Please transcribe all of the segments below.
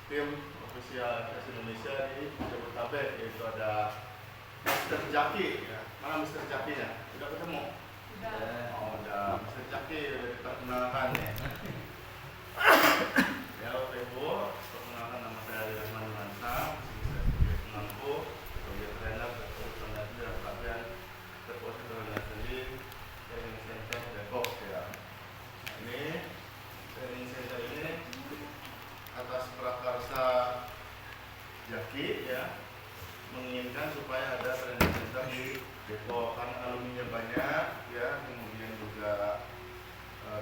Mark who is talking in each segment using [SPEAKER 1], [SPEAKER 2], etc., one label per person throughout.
[SPEAKER 1] tim ofisial FS Indonesia di Jabodetabek, yaitu ada Mr. Jaki. Ya. Mana Mr. Jaki-nya? Udah ketemu?
[SPEAKER 2] Udah.
[SPEAKER 1] Oh, udah. Mr. Jaki udah diperkenalkan ya. Ya, Bapak Ibu, perkenalkan nama saya Rahman Mansa, saya sebagai pengampu, sebagai trainer, berkoordinasi dan pelatihan berkoordinasi di Training Center Depok ya. Nah, ini Training Center ini atas prakarsa Jaki ya, menginginkan supaya ada training center di Depok karena alumninya banyak ya, kemudian juga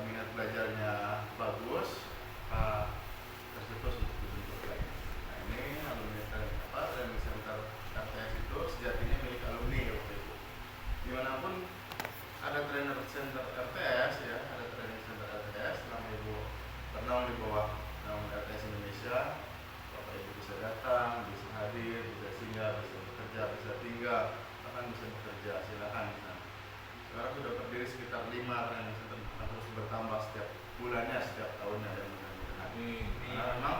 [SPEAKER 1] minat belajarnya bagus, tercetus untuk dibentuk lagi. Nah, ini alumni training center RTS itu sejatinya milik alumni waktu itu. Dimanapun ada trainer center RTS ya, ada training center RTS, nama Ibu pernah di bawah nama RTS Indonesia, Bapak Ibu bisa datang, bisa hadir, bisa singgah, bisa bekerja, bisa tinggal, bahkan bisa bekerja, silakan. Nah, sekarang sudah berdiri sekitar 5 training center, terus bertambah setiap bulannya, setiap tahunnya dan mudah-mudahan. Karena memang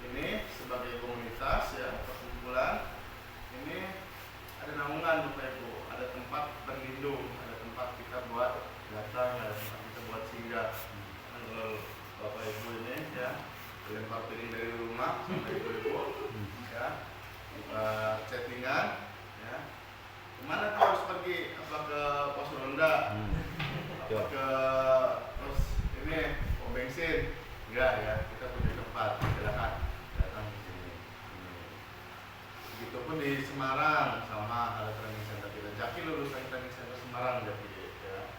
[SPEAKER 1] ini sebagai komunitas ya, perkumpulan ini ada naungan Bapak Ibu, ada tempat berlindung, ada tempat kita buat datang, ada tempat kita buat singgah. Kalau Bapak Ibu ini ya lempar piring dari rumah sama ibu-ibu ya, chattingan ya, kemana tuh harus pergi, apa ke pos ronda, apa ke pos ini pom bensin, enggak ya, kita punya tempat, silakan datang di sini. Begitupun di Semarang sama ada training center kita. Jaki lulusan training center Semarang Jaki ya,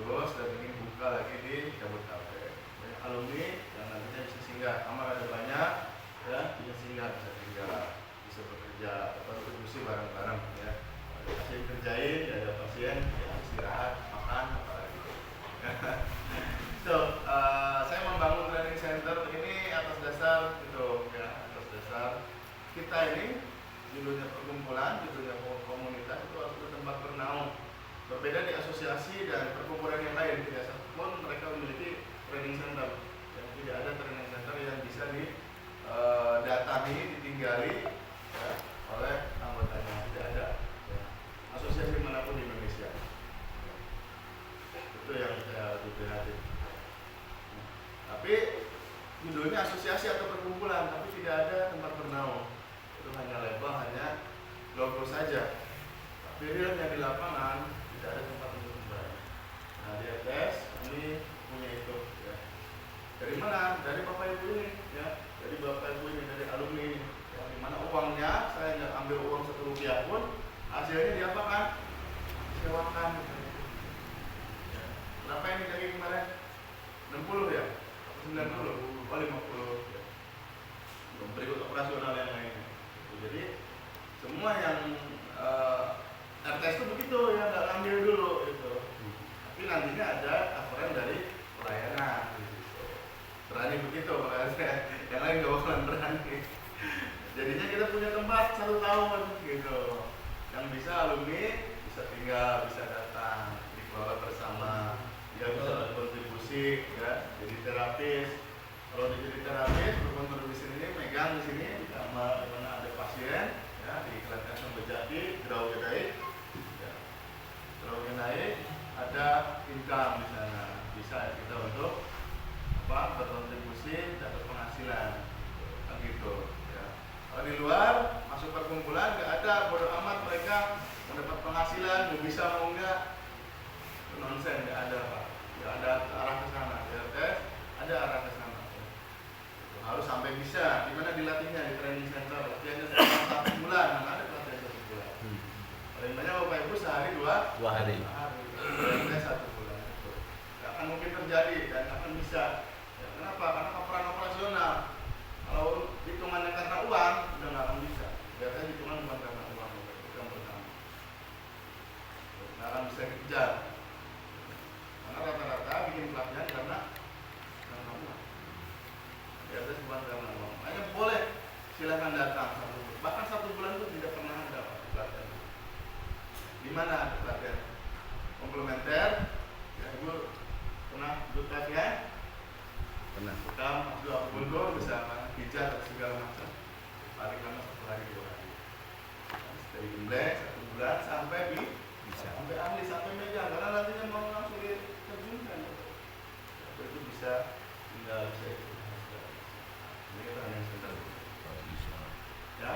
[SPEAKER 1] lulus dan ingin buka lagi di Jabodetabek. Alumni yang nantinya bisa singgah, amal ada banyak ya, bisa singgah, bisa tinggal, bisa bekerja, berkontribusi bareng-bareng ya. Ada pasien kerjain, ya ada pasien ya istirahat, makan apa lagi. So, saya membangun training center ini atas dasar itu ya, atas dasar kita ini judulnya perkumpulan, judulnya komunitas itu harus bertempat bernaung. Berbeda di asosiasi dan perkumpulan yang lain, tidak satupun mereka memiliki training center. Yang tidak ada training center yang bisa didatangi, ditinggali ya, oleh anggotanya, tidak ada. Ya. Asosiasi manapun di Indonesia. Itu yang saya prihatin. Tapi judulnya asosiasi atau perkumpulan, tapi tidak ada tempat bernaung. Itu hanya label, hanya logo saja. Tapi realnya di lapangan tidak ada tempat untuk kembali. Nah, di RTS kami punya itu ya. Dari mana? Dari Bapak Ibu ini ya, dari Bapak Ibu ini, dari alumni ini ya, dimana uangnya saya nggak ambil uang 1 rupiah pun, hasilnya diapakan? Disewakan ya. Berapa ini dari kemarin? 60 ya? 90? Oh 50 ya. Belum berikut operasional yang lain. Jadi semua yang RTS itu begitu ya, nggak ambil dulu gitu. Tapi nantinya ada laporan dari pelayanan gitu. Berani begitu, yang lain nggak bakalan berani. Jadinya kita punya tempat 1 tahun gitu, yang bisa alumni bisa tinggal, bisa datang, dikelola bersama, dia bisa berkontribusi ya, jadi terapis. Kalau dia jadi terapis, berkontribusi ini megang di sini di kamar di mana ada pasien ya, diiklankan sama Jaki, Grau Gedai ya. Grau Gedai ada income di sana, bisa kita untuk apa, berkontribusi, dapat penghasilan kan gitu ya. Kalau di luar masuk perkumpulan nggak ada, bodo amat mereka mendapat penghasilan, mau bisa mau enggak, itu nonsen, nggak ada Pak, nggak ada arah ke sana. Di RTS ada arah ke sana. Harus sampai bisa. Di mana dilatihnya? Di training center. Latihannya selama 1 bulan. Mana ada pelatihan 1 bulan? Paling banyak Bapak Ibu sehari 2 hari. Training 1 bulan. Tidak akan mungkin terjadi dan akan bisa. Ya, kenapa? Karena peran operasional. Kalau hitungannya karena uang, udah nggak akan bisa. Biasanya hitungan bukan karena uang. Itu yang pertama. Nggak akan bisa dikejar. Karena rata-rata bikin pelatihan karena uang. Ya, itu bukan karena uang. Hanya boleh silahkan datang 1 bulan. Bahkan 1 bulan itu tidak pernah ada pelatihan. Di mana ada pelatihan komplementer? Ya, Ibu pernah ikut pelatihan?
[SPEAKER 2] Pernah.
[SPEAKER 1] Bekam, juga mundur, bisa pijat atau segala macam. Paling lama 1 hari 2 hari. Dari Imlek 1 bulan sampai sampai ahli, sampai megang, karena nantinya mau langsung diterjunkan. Itu bisa tinggal bisa itu. Ini kita hanya center. Ya,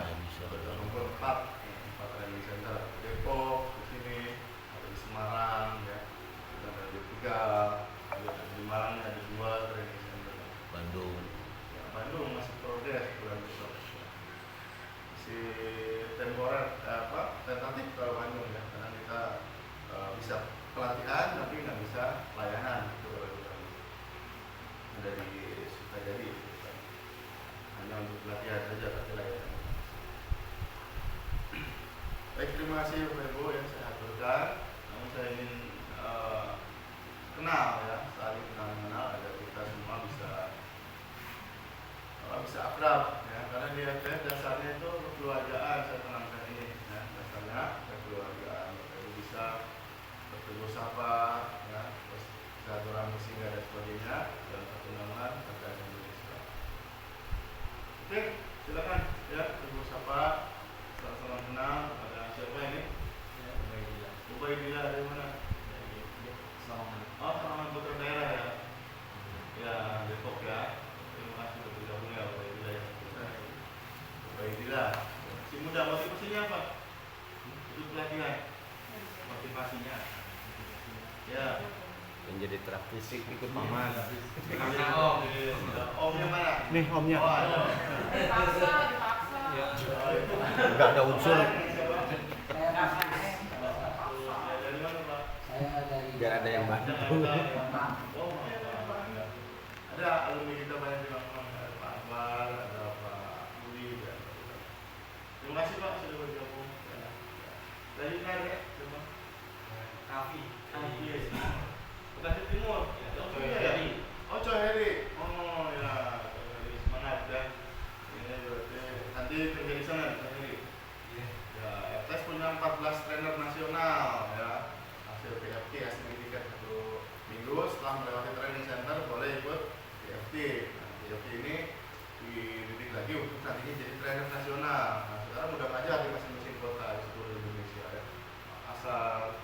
[SPEAKER 1] nomor 4 training center Depok di sini, atau di Semarang ya, kita ada di 3, di Malang ada 2 training center.
[SPEAKER 2] Bandung.
[SPEAKER 1] Ya, Bandung masih progres bulan besok. Masih temporer tentatif kalau Bandung ya, karena kita bisa pelatihan tapi nggak bisa layanan itu dari Sukajadi hanya untuk pelatihan saja tapi layanan. Baik, terima kasih Bapak Ibu yang saya aturkan. Namun saya ingin kenal ya, saling kenal agar kita semua bisa akrab ya, karena di FF dasarnya itu kekeluargaan. Saya tenangkan ini ya, dasarnya kekeluargaan. Bapak Ibu bisa bertegur sapa ya, satu orang bersinggah dan sebagainya dalam satu nama Partai Indonesia. Oke, silakan ya, tegur sapa, salam kenal. Ada siapa ini? Ya, Ubaidillah dari mana? Salaman Putra Daerah ya. Ya, Depok ya. Terima kasih sudah bergabung ya Ubaidillah ya. Ubaidillah. Si muda, motivasinya apa? Itu pelatihan. Motivasinya. Ya.
[SPEAKER 2] Menjadi terapi ikut paman.
[SPEAKER 1] Omnya mana?
[SPEAKER 3] Nih omnya.
[SPEAKER 1] Oh, ada.
[SPEAKER 4] Dipaksa.
[SPEAKER 2] Enggak ada unsur.
[SPEAKER 1] Dari mana Pak?
[SPEAKER 2] Biar ada yang bantu.
[SPEAKER 1] Ada alumni kita banyak di Lampung, ada Pak Akbar, ada Pak Budi, dan terima kasih Pak sudah bergabung. Dari mana ya? Coba. Kafi. Bekasi Timur. Oh, Coheri. Oh ya, Coheri semangat ya. Ini berarti nanti kerja di sana Coheri. Ya, FTS punya 14 trainer nasional ya. Hasil PFT, hasil pendidikan 1 minggu setelah melewati training center boleh ikut PFT. Nah, PFT ini dididik lagi untuk nantinya jadi trainer nasional. Nah, sekarang udah ngajar di masing-masing kota di seluruh Indonesia ya. Asal,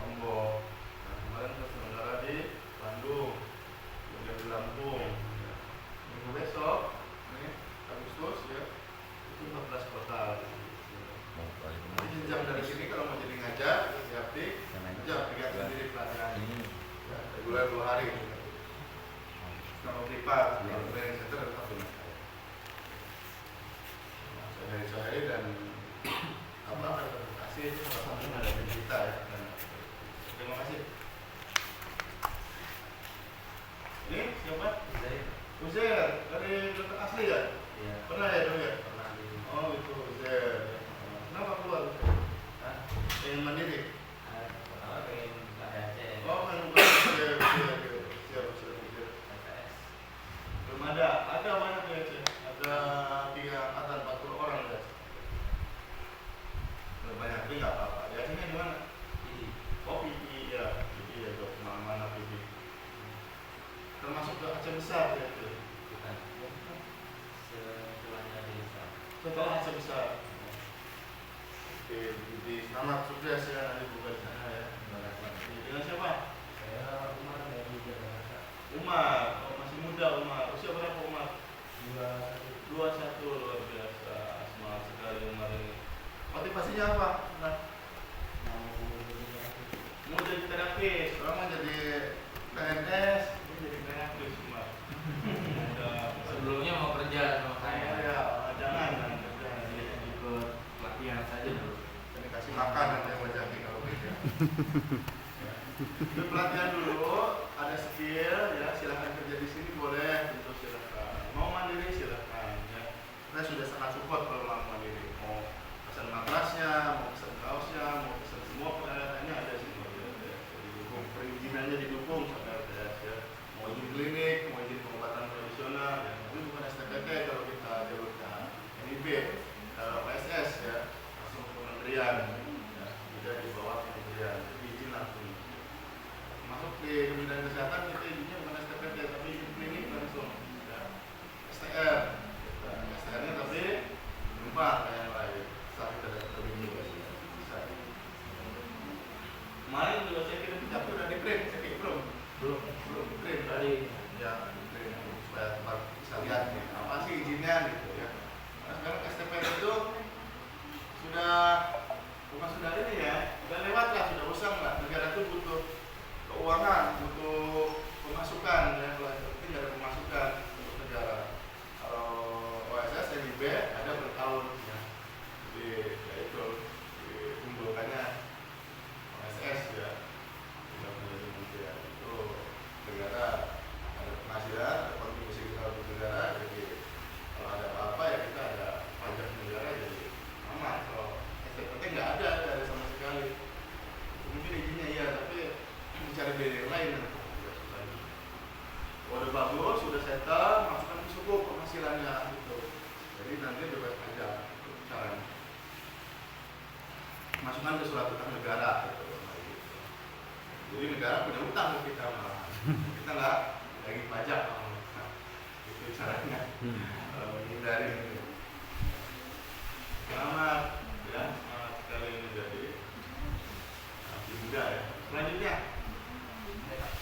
[SPEAKER 1] Lombok. Nah, kemarin terselenggara di Bandung, kemudian di Lampung. Ya. Minggu besok, ini Agustus ya, itu 14 kota. Jadi jenjang dari sini kalau mau jadi ngajar, PFT, ngajar lihat sendiri pelatihan ini. Ya, reguler 2 hari. Kalau privat, kalau training center tetap dengan saya. Nah, saya dari Soheri dan representasi itu salah satunya ada di kita ya. Dan terima kasih. Ini siapa? Uzair dari dokter asli ya? Iya. Pernah ya dong ya? Pernah. Oh itu Uzair. Kenapa keluar Uzair? Pengen mandiri? Oh kan siap. Belum ada banyak ya Cek. Ada 3 angkatan 40 orang ya. Belum banyak, tapi nggak apa-apa. Di aslinya di mana? Oh PD ya, PD ya dok, mana PD. Termasuk ke Aceh Besar ya itu. Setelah Aceh Besar. Oke, di selamat sukses ya nanti buka di sana ya. Dengan siapa? Saya Umar dari Jakarta. Umar, oh, masih muda Umar. Usia berapa Umar? 21, luar biasa. Semangat sekali Umar ini. Motivasinya apa? Nah, mau jadi terapis, orang mau jadi PNS, ini jadi terapis Umar.
[SPEAKER 5] Sebelumnya mau kerja sama saya.
[SPEAKER 1] Ya, jangan kerja,
[SPEAKER 5] Ikut pelatihan saja dulu.
[SPEAKER 1] ini kasih makan nanti yang wajahnya kalau kerja. Itu pelatihan dulu, ada skill ya, silahkan kerja di sini boleh, tentu silahkan. Mau mandiri silahkan ya. Kita sudah sangat support kalau mau mandiri. Mau pesan matras,nya, mau pesan kaosnya, mau pesan semua peralatannya ada sini. Didukung, perizinannya didukung sampai LTS ya. Mau izin klinik, mau izin pengobatan tradisional, ya. Tapi bukan STPT kalau kita jalurkan NIB, PSS ya, langsung ke kementerian, ya. Tidak di bawah kementerian, jadi izin langsung. Masuk di Kementerian Kesehatan kita izinnya bukan STPT tapi izin klinik langsung. Cuman ke surat utang negara gitu. Jadi negara punya utang ke kita malah. Kita nggak lagi pajak. Nah, itu caranya menghindari itu. Selamat ya, selamat sekali menjadi abdi muda ya. Selanjutnya,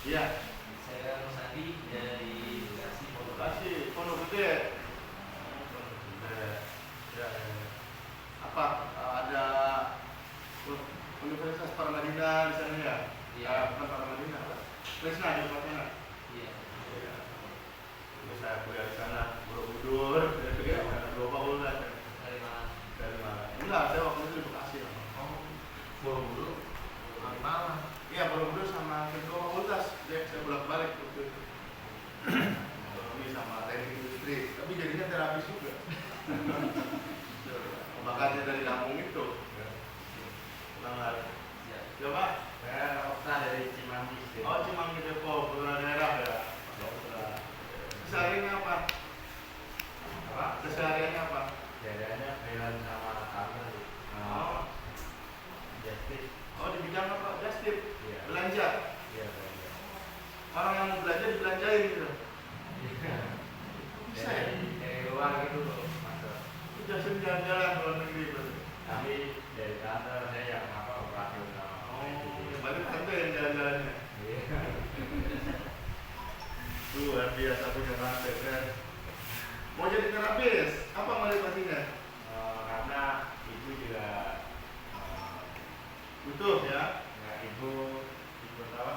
[SPEAKER 1] iya.
[SPEAKER 5] Saya Rosadi dari Bekasi.
[SPEAKER 1] Bekasi, Pondok Gede. Pondok Gede. Ya, ya. Apa? Ada Universitas Paramadina di sana ya?
[SPEAKER 5] Iya.
[SPEAKER 1] Bukan Paramadina, apa? Krishna di Pontianak.
[SPEAKER 5] Iya.
[SPEAKER 1] Iya. Terus saya kuliah di sana, Borobudur, dua fakultas.
[SPEAKER 5] Dari mana?
[SPEAKER 1] Dari mana? Enggak, saya waktu itu di Bekasi.
[SPEAKER 5] Oh, Borobudur. Dari Malang.
[SPEAKER 1] Iya, Borobudur sama kedua fakultas. Saya bolak-balik waktu itu. Ekonomi sama teknik industri, tapi jadinya terapis juga. Makanya dari Lampung itu. Selamat.
[SPEAKER 5] Ya.
[SPEAKER 1] Coba.
[SPEAKER 2] Saya Okta dari Cimanggis.
[SPEAKER 1] Oh, Cimanggis Depok, putra daerah ya. Kesehariannya apa?
[SPEAKER 2] Apa?
[SPEAKER 1] Kesehariannya apa?
[SPEAKER 2] Jadinya freelance sama kantor.
[SPEAKER 1] Oh,
[SPEAKER 2] Justice.
[SPEAKER 1] oh di bidang apa? Justip.
[SPEAKER 2] Iya.
[SPEAKER 1] Belanja.
[SPEAKER 2] Iya, belanja.
[SPEAKER 1] Orang yang mau belanja dibelanjain gitu. Bisa ya?
[SPEAKER 2] Dari luar gitu loh, masuk.
[SPEAKER 1] Itu jasa jalan-jalan ke luar negeri berarti.
[SPEAKER 2] Tapi dari kantor saya yang apa operasional.
[SPEAKER 1] Oh, berarti tante yang jalan-jalannya.
[SPEAKER 2] Iya.
[SPEAKER 1] Luar biasa punya tante kan. Mau jadi terapis, apa motivasinya?
[SPEAKER 2] Karena ibu juga
[SPEAKER 1] Butuh ya.
[SPEAKER 2] ibu tahu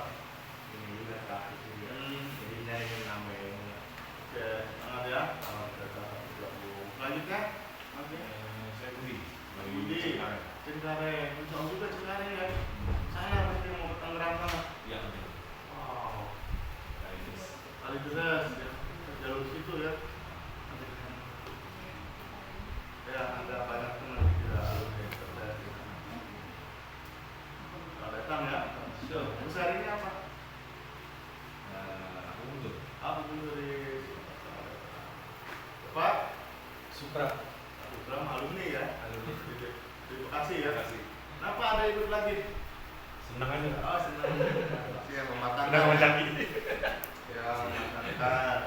[SPEAKER 2] ini juga praktis juga. Jadi saya ingin nambah ilmu.
[SPEAKER 1] Oke, semangat ya. Selanjutnya, oke.
[SPEAKER 2] Saya Budi.
[SPEAKER 1] Budi, Cengkareng, jauh juga Cengkareng ya. Saya masih mau ke Tangerang sana.
[SPEAKER 2] Iya.
[SPEAKER 1] Wow, kali deras ya, jalur situ ya. Ya, ada banyak teman juga alumni terkait di sana. Kalau datang ya. Besar ini apa?
[SPEAKER 2] Aku untuk
[SPEAKER 1] Aku dulu dari Pak
[SPEAKER 2] Supra.
[SPEAKER 1] Putra alumni ya,
[SPEAKER 2] Alumni.
[SPEAKER 1] di Bekasi ya.
[SPEAKER 2] Bekasi.
[SPEAKER 1] Kenapa ada ikut lagi?
[SPEAKER 2] Senang aja.
[SPEAKER 1] Oh senang. Yang mematangkan.
[SPEAKER 2] Udah mencaki.
[SPEAKER 1] Yang mematangkan.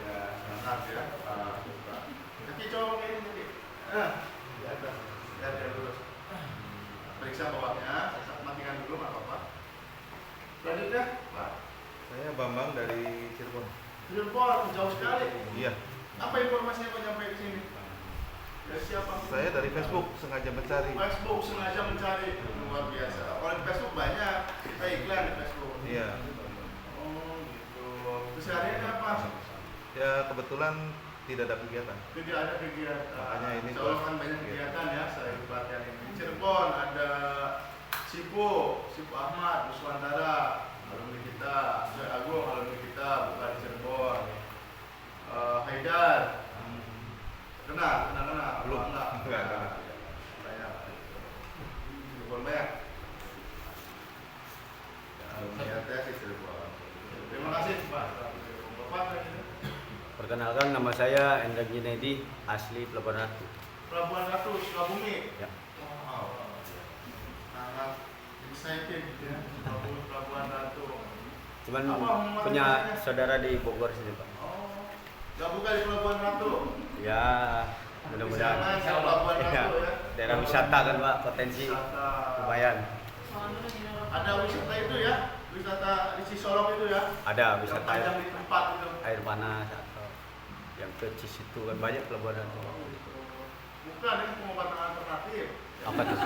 [SPEAKER 1] Ya semangat ya. Pak Putra. Kaki coba pakai ini kaki. Di atas. Lihat ya lurus. Periksa bawahnya. Saya matikan dulu nggak apa-apa. Selanjutnya, Pak.
[SPEAKER 3] Saya Bambang dari Cirebon.
[SPEAKER 1] Cirebon jauh sekali.
[SPEAKER 3] Iya.
[SPEAKER 1] Apa informasinya kok nyampe ke sini? Dari siapa?
[SPEAKER 3] Saya dari Facebook sengaja mencari.
[SPEAKER 1] Facebook sengaja mencari. Luar biasa. Kalau di Facebook banyak, kita iklan di Facebook.
[SPEAKER 3] Iya.
[SPEAKER 1] Oh gitu. Kesehariannya apa?
[SPEAKER 3] Ya kebetulan tidak ada kegiatan.
[SPEAKER 1] Tidak ada kegiatan.
[SPEAKER 3] Makanya ini
[SPEAKER 1] Insya Allah kan banyak kegiatan ya. Saya ikut pelatihan ini. Di Cirebon ada Sipu Ahmad, Nuswantara, alumni kita. Saya Agung, alumni kita, bukan di Cirebon. Haidar. Kena.
[SPEAKER 3] Belum.
[SPEAKER 1] Enggak.
[SPEAKER 3] Enggak.
[SPEAKER 1] Banyak. Cirebon banyak. Alumni ATS di Cirebon. Terima kasih Pak. Bapak lagi.
[SPEAKER 2] Perkenalkan, nama saya Endra Junedi, asli Pelabuhan Ratu.
[SPEAKER 1] Pelabuhan Ratu, Sukabumi.
[SPEAKER 2] Ya.
[SPEAKER 1] Wow. Sangat excited ya. Pelabuhan Ratu.
[SPEAKER 2] Cuman
[SPEAKER 1] Apa
[SPEAKER 2] punya
[SPEAKER 1] motivasinya?
[SPEAKER 2] saudara di Bogor sini, Pak.
[SPEAKER 1] Oh. Gak buka di Pelabuhan Ratu.
[SPEAKER 2] Ya, mudah-mudahan.
[SPEAKER 1] Di sana, Pelabuhan
[SPEAKER 2] Ya,
[SPEAKER 1] Ratu ya.
[SPEAKER 2] daerah wisata kan, Pak, potensi
[SPEAKER 1] Wisata.
[SPEAKER 2] lumayan.
[SPEAKER 1] Ada wisata itu ya, wisata di Cisolok itu ya.
[SPEAKER 2] Ada wisata
[SPEAKER 1] Yang panjang di tempat itu.
[SPEAKER 2] air panas atau yang ke Cisitu kan banyak pelabuhan Ratu.
[SPEAKER 1] Bukan, ini pengobatan alternatif.
[SPEAKER 2] Apa tuh?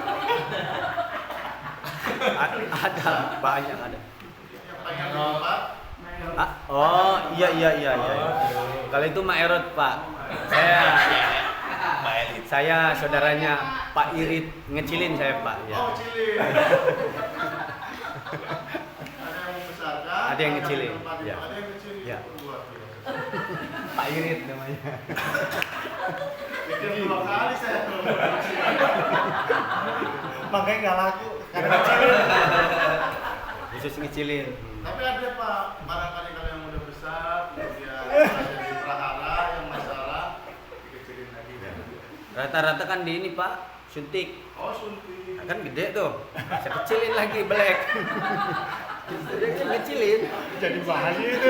[SPEAKER 2] Ada, banyak ada.
[SPEAKER 1] Yang panjang di tempat.
[SPEAKER 2] Ah, oh iya. Kalau itu Maerot, Pak. Saya saudaranya Pak Irit, ngecilin saya, Pak. Ya.
[SPEAKER 1] Oh, Cili. Ada yang membesarkan.
[SPEAKER 2] Ada yang ngecilin,
[SPEAKER 1] di tempat itu.
[SPEAKER 2] ya.
[SPEAKER 1] Ada yang ngecilin.
[SPEAKER 2] Ya.
[SPEAKER 1] Luar biasa.
[SPEAKER 2] Pak Irit namanya.
[SPEAKER 1] Pikir 2 kali saya kalau mau ngecilin.
[SPEAKER 3] Makanya nggak laku.
[SPEAKER 2] Khusus ngecilin.
[SPEAKER 1] Tapi ada Pak, barangkali kalau yang udah besar, kemudian ada di prahara yang masalah, dikecilin lagi.
[SPEAKER 2] Rata-rata kan di ini, Pak,
[SPEAKER 4] suntik.
[SPEAKER 1] Oh, suntik.
[SPEAKER 4] Kan gede tuh. Saya kecilin lagi black. Saya kecilin.
[SPEAKER 3] Jadi bahas itu.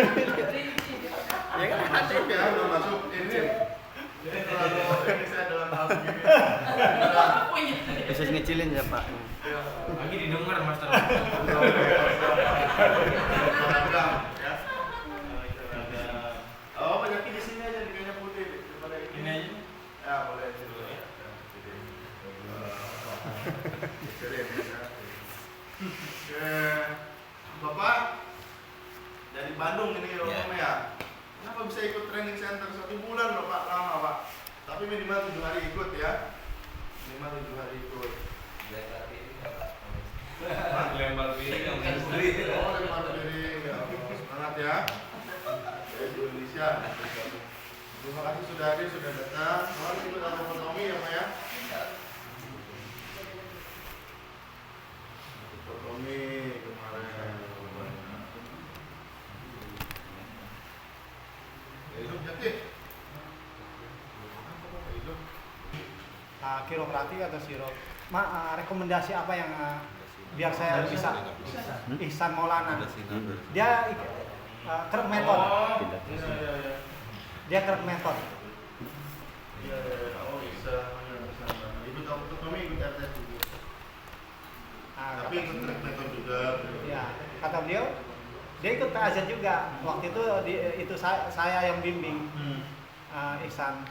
[SPEAKER 4] Ya kan
[SPEAKER 1] Masuk ya, udah masuk ini. Jadi kalau ini saya dalam hal begini.
[SPEAKER 4] bisa ngecilin ya Pak.
[SPEAKER 5] Lagi didengar Master.
[SPEAKER 1] Seragam, ya. Oh, banyakin di sini aja, di kayaknya putih daripada ini.
[SPEAKER 5] Ini aja.
[SPEAKER 1] Ya, boleh aja dulu ya. Kecilin, ya. Oke, Bapak dari Bandung ini Om ya. Kenapa bisa ikut training center 1 bulan loh Pak? Lama Pak. Tapi minimal 7 hari ikut ya. Minimal 7 hari ikut.
[SPEAKER 5] Lempar piring yang
[SPEAKER 1] Oh, lempar piring. Ya, semangat ya. Dari Indonesia. Terima kasih sudah hadir, sudah datang. Selamat ikut autonomi ya Pak ya. Autonomi kemarin. Hidup jati. Hidup.
[SPEAKER 3] Kiropraktik atau sirop. Rekomendasi apa yang biar saya bisa Ihsan Maulana. Dia kerek metode.
[SPEAKER 1] Oh, iya.
[SPEAKER 3] Dia kerek metode.
[SPEAKER 1] Iya. Oh, bisa. Ikut autonomi, ikut RTS juga. Tapi ikut track metode juga.
[SPEAKER 3] Ya, kata beliau dia ikut PAZ juga. Waktu itu saya yang bimbing Ihsan.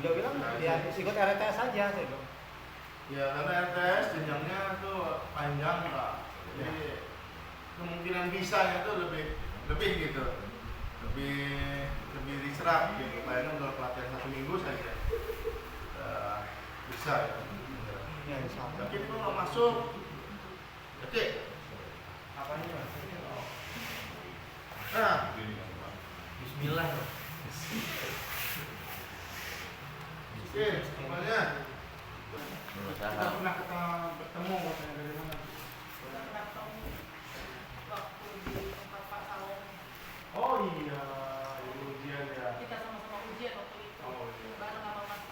[SPEAKER 3] Beliau bilang ya ikut RTS saja. Saya bilang.
[SPEAKER 1] Ya, karena RTS jenjangnya tuh panjang Pak. Jadi kemungkinan bisanya tuh lebih gitu. Lebih diserap gitu. Bayangin kalau pelatihan 1 minggu saja. Bisa ya.
[SPEAKER 3] Ya, insya Allah.
[SPEAKER 1] Tapi itu nggak masuk. Oke.
[SPEAKER 3] Apanya?
[SPEAKER 1] Nah,
[SPEAKER 5] Bismillah.
[SPEAKER 1] oke, semuanya. Kita pernah bertemu katanya dari mana? Oh iya, ujian ya.
[SPEAKER 6] Kita sama-sama ujian waktu itu.
[SPEAKER 1] Oh iya.
[SPEAKER 6] Bareng sama Mas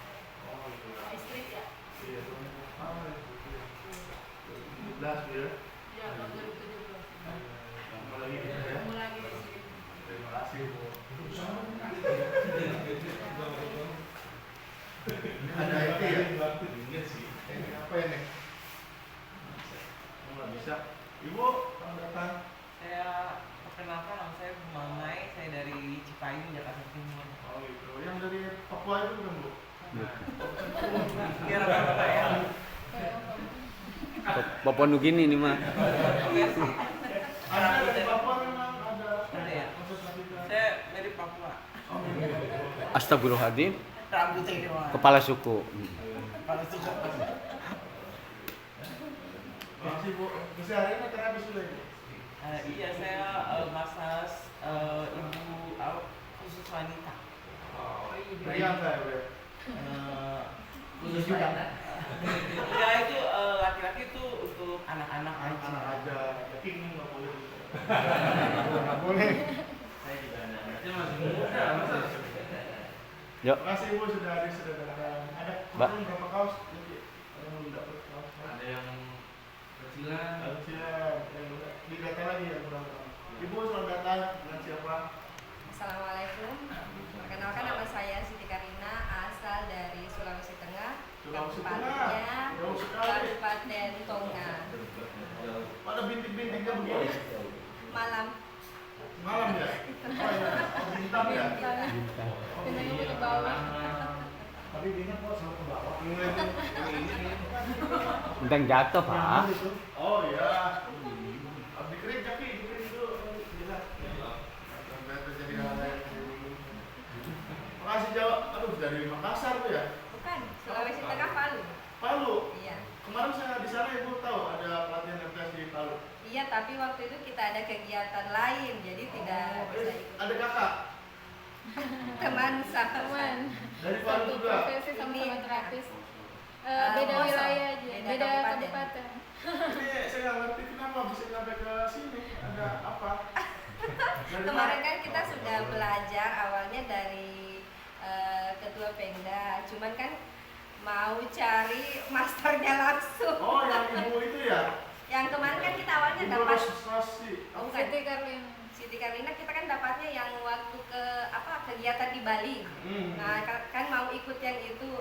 [SPEAKER 1] Oh iya.
[SPEAKER 6] Pak Istri ya.
[SPEAKER 1] Iya, tahun pertama itu ya. 2017 ya.
[SPEAKER 6] Iya, tahun 2017.
[SPEAKER 1] Ketemu lagi kita ya.
[SPEAKER 6] Ketemu lagi di sini.
[SPEAKER 1] Terima kasih Bu. Ada IT ya? Ingat sih. Ini apa ini? Nggak bisa. Ibu, selamat datang.
[SPEAKER 7] Saya perkenalkan, nama saya Mamai, saya dari Cipayung, Jakarta Timur.
[SPEAKER 1] Oh gitu. Yang dari Papua itu bukan Bu?
[SPEAKER 7] Kira apa ya?
[SPEAKER 4] Papua Nugini ini mah.
[SPEAKER 7] Iya sih.
[SPEAKER 1] Ada dari Papua memang ada.
[SPEAKER 7] Ada ya?
[SPEAKER 1] Proses latihan.
[SPEAKER 7] Saya dari Papua.
[SPEAKER 1] Oh gitu.
[SPEAKER 4] Astagfirullahaladzim.
[SPEAKER 7] Rambutnya ini mah.
[SPEAKER 4] Kepala suku.
[SPEAKER 7] Kalau suka.
[SPEAKER 1] Makasih Bu. Keseharian akan habis sudah ini.
[SPEAKER 7] Iya, saya massage ibu khusus wanita.
[SPEAKER 1] Oh, Pria enggak ya Bu?
[SPEAKER 7] Khusus juga. Enggak, itu laki-laki itu untuk anak-anak aja.
[SPEAKER 1] Anak aja. King nggak boleh.
[SPEAKER 3] Nggak boleh.
[SPEAKER 5] Saya juga anaknya masih muda, Mas.
[SPEAKER 4] Yuk.
[SPEAKER 1] Makasih Bu sudah hadir, sudah datang. Ada
[SPEAKER 4] Mbak.
[SPEAKER 1] kemarin berapa kaos? Jadi, ada yang belum dapat kaos.
[SPEAKER 5] Ada yang kecilan.
[SPEAKER 1] Harusnya yang di data lagi yang kurang. Ibu selamat datang. Dengan siapa?
[SPEAKER 8] Assalamualaikum. Perkenalkan nama saya Siti Karina, asal dari Sulawesi Tengah,
[SPEAKER 1] Sulawesi
[SPEAKER 8] tempatnya
[SPEAKER 1] Jauh sekali.
[SPEAKER 8] Kabupaten Tonga.
[SPEAKER 1] Pada bintik-bintiknya begini.
[SPEAKER 8] Malam.
[SPEAKER 1] Malam ya? Oh ya, oh, bintang ya? Oh,
[SPEAKER 6] Bintangnya
[SPEAKER 1] iya.
[SPEAKER 6] ke bawah.
[SPEAKER 3] Tapi dia kok sama ke bawah.
[SPEAKER 1] Ini.
[SPEAKER 4] Bintang jatuh Pak.
[SPEAKER 1] Oh iya. Abdi kering kaki, dikering dulu. Jelas. Sampai terjadi hal lain. Makasih Jawa. Aduh, dari Makassar tuh ya?
[SPEAKER 8] Bukan, Sulawesi Tengah Palu.
[SPEAKER 1] Palu.
[SPEAKER 8] Iya.
[SPEAKER 1] Kemarin saya di sana Ibu tahu ada pelatihan MTS di Palu.
[SPEAKER 8] Iya, tapi waktu itu kita ada kegiatan lain, jadi tidak bisa ikut.
[SPEAKER 1] Ada kakak
[SPEAKER 8] Teman
[SPEAKER 6] Teman.
[SPEAKER 8] teman.
[SPEAKER 1] dari Palu
[SPEAKER 6] Satu
[SPEAKER 1] juga.
[SPEAKER 6] profesi sama-sama terapis.
[SPEAKER 8] Ah,
[SPEAKER 6] Beda
[SPEAKER 8] kosong.
[SPEAKER 6] wilayah aja,
[SPEAKER 8] Beda
[SPEAKER 6] beda
[SPEAKER 8] kabupaten.
[SPEAKER 6] kabupaten.
[SPEAKER 1] Ini saya nggak ngerti kenapa bisa sampai ke sini. Ada apa? Dari
[SPEAKER 8] Kemarin
[SPEAKER 1] mana?
[SPEAKER 8] kan kita sudah belajar awalnya dari ketua Pemda, cuman kan mau cari masternya langsung.
[SPEAKER 1] Oh, yang ibu itu ya?
[SPEAKER 8] Yang kemarin kan kita awalnya
[SPEAKER 1] Ibu
[SPEAKER 8] dapat
[SPEAKER 1] Rosasi.
[SPEAKER 8] oh, bukan.
[SPEAKER 6] Siti Karlina.
[SPEAKER 8] Siti Karlina kita kan dapatnya yang waktu ke kegiatan di Bali. Nah kan mau ikut yang itu.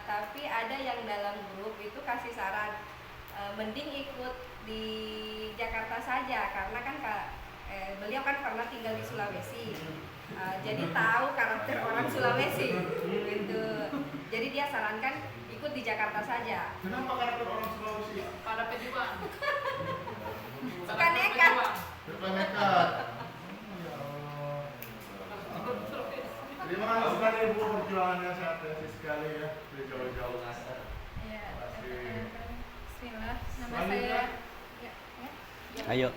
[SPEAKER 8] Tapi ada yang dalam grup itu kasih saran mending ikut di Jakarta saja karena kan beliau kan pernah tinggal di Sulawesi. Jadi tahu karakter orang Sulawesi gitu. Jadi dia sarankan ikut di Jakarta saja.
[SPEAKER 1] Kenapa karakter orang Sulawesi?
[SPEAKER 6] Pada pejuang.
[SPEAKER 8] Suka nekat.
[SPEAKER 1] Suka nekat. Ya Allah. Terima kasih sekali Ibu perjuangannya sangat dahsyat sekali ya dari jauh-jauh.
[SPEAKER 6] Iya.
[SPEAKER 1] Masih.
[SPEAKER 6] Bismillah. Nama
[SPEAKER 1] Selanjutnya.
[SPEAKER 6] saya. Ya.
[SPEAKER 4] Ayo.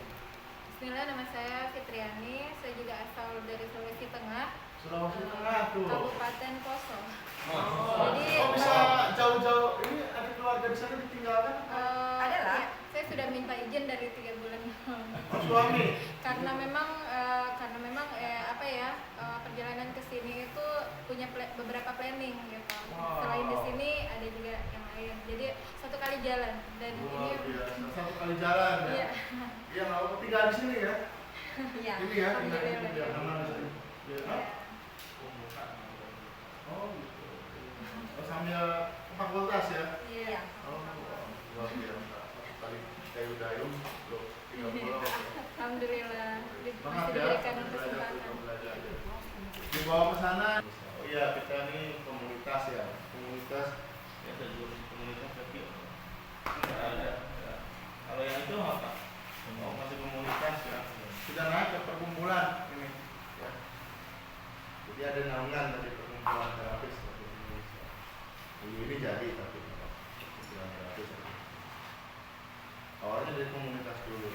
[SPEAKER 6] Bismillah, nama saya Fitriani. Saya juga asal dari Sulawesi Tengah,
[SPEAKER 1] Sulawesi Tengah tuh.
[SPEAKER 6] Kabupaten Poso.
[SPEAKER 1] Oh,
[SPEAKER 6] Jadi,
[SPEAKER 1] oh, bisa jauh-jauh. Ini ada keluarga di sana ditinggalkan?
[SPEAKER 8] Ada lah.
[SPEAKER 6] Ya, saya sudah minta izin dari 3 bulan yang lalu.
[SPEAKER 1] Oh, suami.
[SPEAKER 6] Karena memang apa ya, perjalanan ke sini itu punya beberapa planning gitu.
[SPEAKER 1] Wow.
[SPEAKER 6] Selain di sini ada juga yang lain. Jadi satu kali jalan dan
[SPEAKER 1] Luar
[SPEAKER 6] ini
[SPEAKER 1] biasa. Satu kali jalan ya.
[SPEAKER 6] iya.
[SPEAKER 1] Iya, nggak apa tinggal di sini ya.
[SPEAKER 8] Iya.
[SPEAKER 1] Ini ya, tinggal di
[SPEAKER 6] Alhamdulillah.
[SPEAKER 1] sini ya. Aman di sini. Ya.
[SPEAKER 6] Iya.
[SPEAKER 1] Oh, gitu. Oh, sambil ke fakultas ya.
[SPEAKER 8] Iya.
[SPEAKER 1] Oh, luar biasa. Satu kali kayu dayung, loh, 30.
[SPEAKER 6] Alhamdulillah
[SPEAKER 1] Semangat
[SPEAKER 6] masih
[SPEAKER 1] ya,
[SPEAKER 6] diberikan
[SPEAKER 1] belajar,
[SPEAKER 6] kesempatan.
[SPEAKER 1] belajar. Dibawa ke sana. Oh iya, kita ini komunitas ya. Komunitas
[SPEAKER 2] Ya ada dua komunitas tapi nggak ada. Ya. Kalau yang itu apa?
[SPEAKER 1] oh, masih komunitas ya. Sudah naik ke perkumpulan ini. Ya. Jadi ada naungan dari perkumpulan terapis di Indonesia. Ini jadi tapi perkumpulan terapis. Awalnya dari komunitas dulu.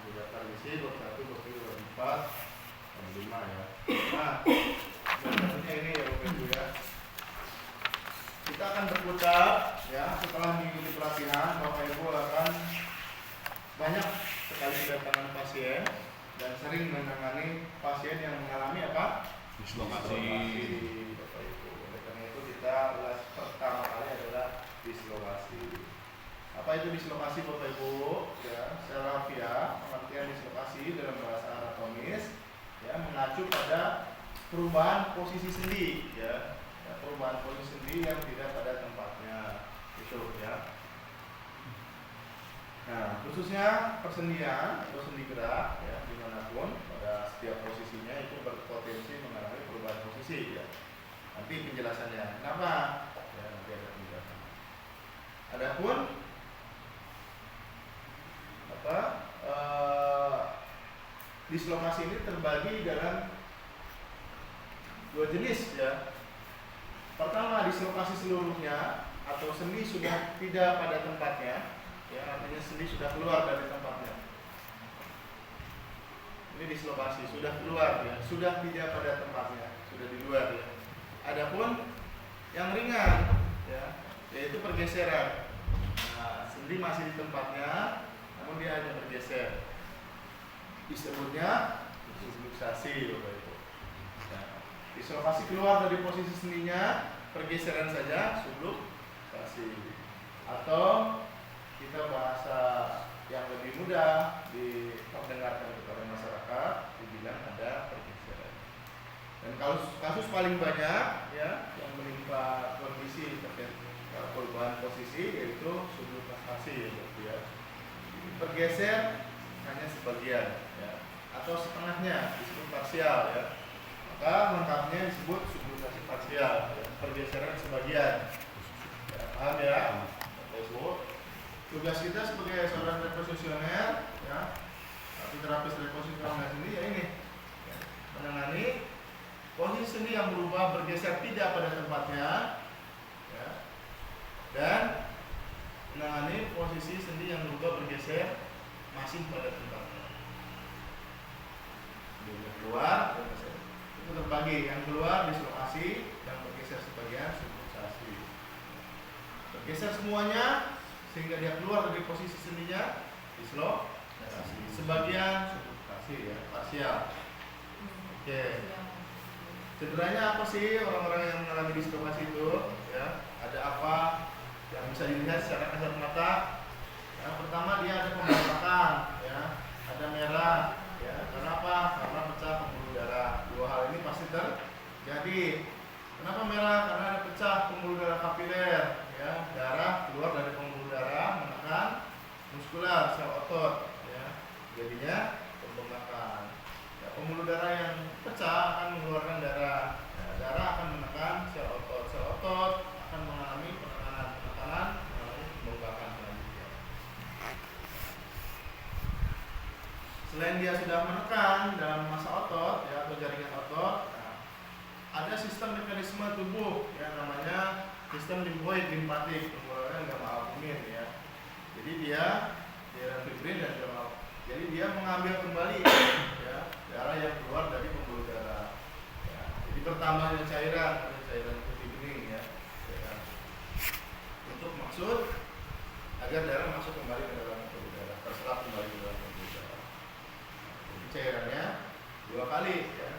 [SPEAKER 1] Daftar di sini, bab 1, bab 2, bab 4, bab 5 ya. Nah, sebenarnya ini ya Bapak Ibu ya. Kita akan berputar ya setelah mengikuti pelatihan. Bapak Ibu akan banyak sekali kedatangan pasien dan sering menangani pasien yang mengalami apa?
[SPEAKER 9] Dislokasi.
[SPEAKER 1] Bapak Ibu. Oleh karena itu kita ulas pertama kali adalah dislokasi. Apa itu dislokasi Bapak Ibu? Ya, secara harfiah pengertian dislokasi dalam bahasa anatomis ya mengacu pada perubahan posisi sendi ya. Perubahan posisi sendi yang tidak pada tempatnya itu ya. Nah, khususnya persendian atau sendi gerak ya dimanapun pada setiap posisinya itu berpotensi mengalami perubahan posisi ya. Nanti penjelasannya kenapa? Ya, nanti ada penjelasan. Adapun dislokasi ini terbagi dalam 2 jenis ya. Pertama, dislokasi seluruhnya atau sendi sudah tidak pada tempatnya ya, artinya sendi sudah keluar dari tempatnya. Ini dislokasi sudah keluar ya, sudah tidak pada tempatnya, sudah di luar ya. Adapun yang ringan ya, yaitu pergeseran. Nah, sendi masih di tempatnya namun dia hanya bergeser, disebutnya subluxasi Bapak Ibu. Nah, dislokasi keluar dari posisi sendinya, pergeseran saja subluxasi. Atau kita bahasa yang lebih mudah diperdengarkan kepada masyarakat dibilang ada pergeseran. Dan kasus paling banyak ya yang menimpa kondisi terkait perubahan posisi yaitu subluxasi ya. Bergeser hanya sebagian ya, atau setengahnya disebut parsial ya. Maka lengkapnya disebut subluxasi parsial ya, pergeseran sebagian ya, paham ya Bapak Ibu. Tugas kita sebagai seorang reposisioner ya, terapis reposisioner ini ya ini ya, menangani posisi sendi yang berubah bergeser tidak pada tempatnya ya, dan menangani posisi sendi yang berubah bergeser masih pada tempatnya. Yang keluar itu terbagi, yang keluar dislokasi, yang bergeser sebagian subluxasi. Bergeser semuanya sehingga dia keluar dari posisi sendinya dislokasi. Sebagian subluxasi ya, parsial. Oke. Cederanya apa sih orang-orang yang mengalami dislokasi itu? Ya, ada apa yang bisa dilihat secara kasat mata. Yang pertama dia ada pembengkakan, ya, ada merah, ya. Kenapa? Karena pecah pembuluh darah. Dua hal ini pasti terjadi. Kenapa merah? Karena ada pecah pembuluh darah kapiler, ya. Darah keluar dari pembuluh darah menekan muskular sel otot, ya. Jadinya pembengkakan. Ya, pembuluh darah yang pecah akan mengeluarkan darah. Ya, darah akan menekan sel otot akan mengalami penekanan mengalami pembengkakan selanjutnya. Selain dia sudah menekan dalam massa otot, ya, atau jaringan otot, nah, ada sistem mekanisme tubuh yang namanya sistem limfoid limpatik, menggunakan gamma albumin, ya. Jadi dia daerah fibrin dan gamma, jadi dia mengambil kembali, ya, darah yang keluar dari pembuluh darah. Ya. Jadi bertambahnya cairan putih bening, ya. Untuk maksud agar darah masuk kembali ke dalam pembuluh darah, terserap kembali ke dalam pembuluh darah. Jadi cairannya dua kali, ya.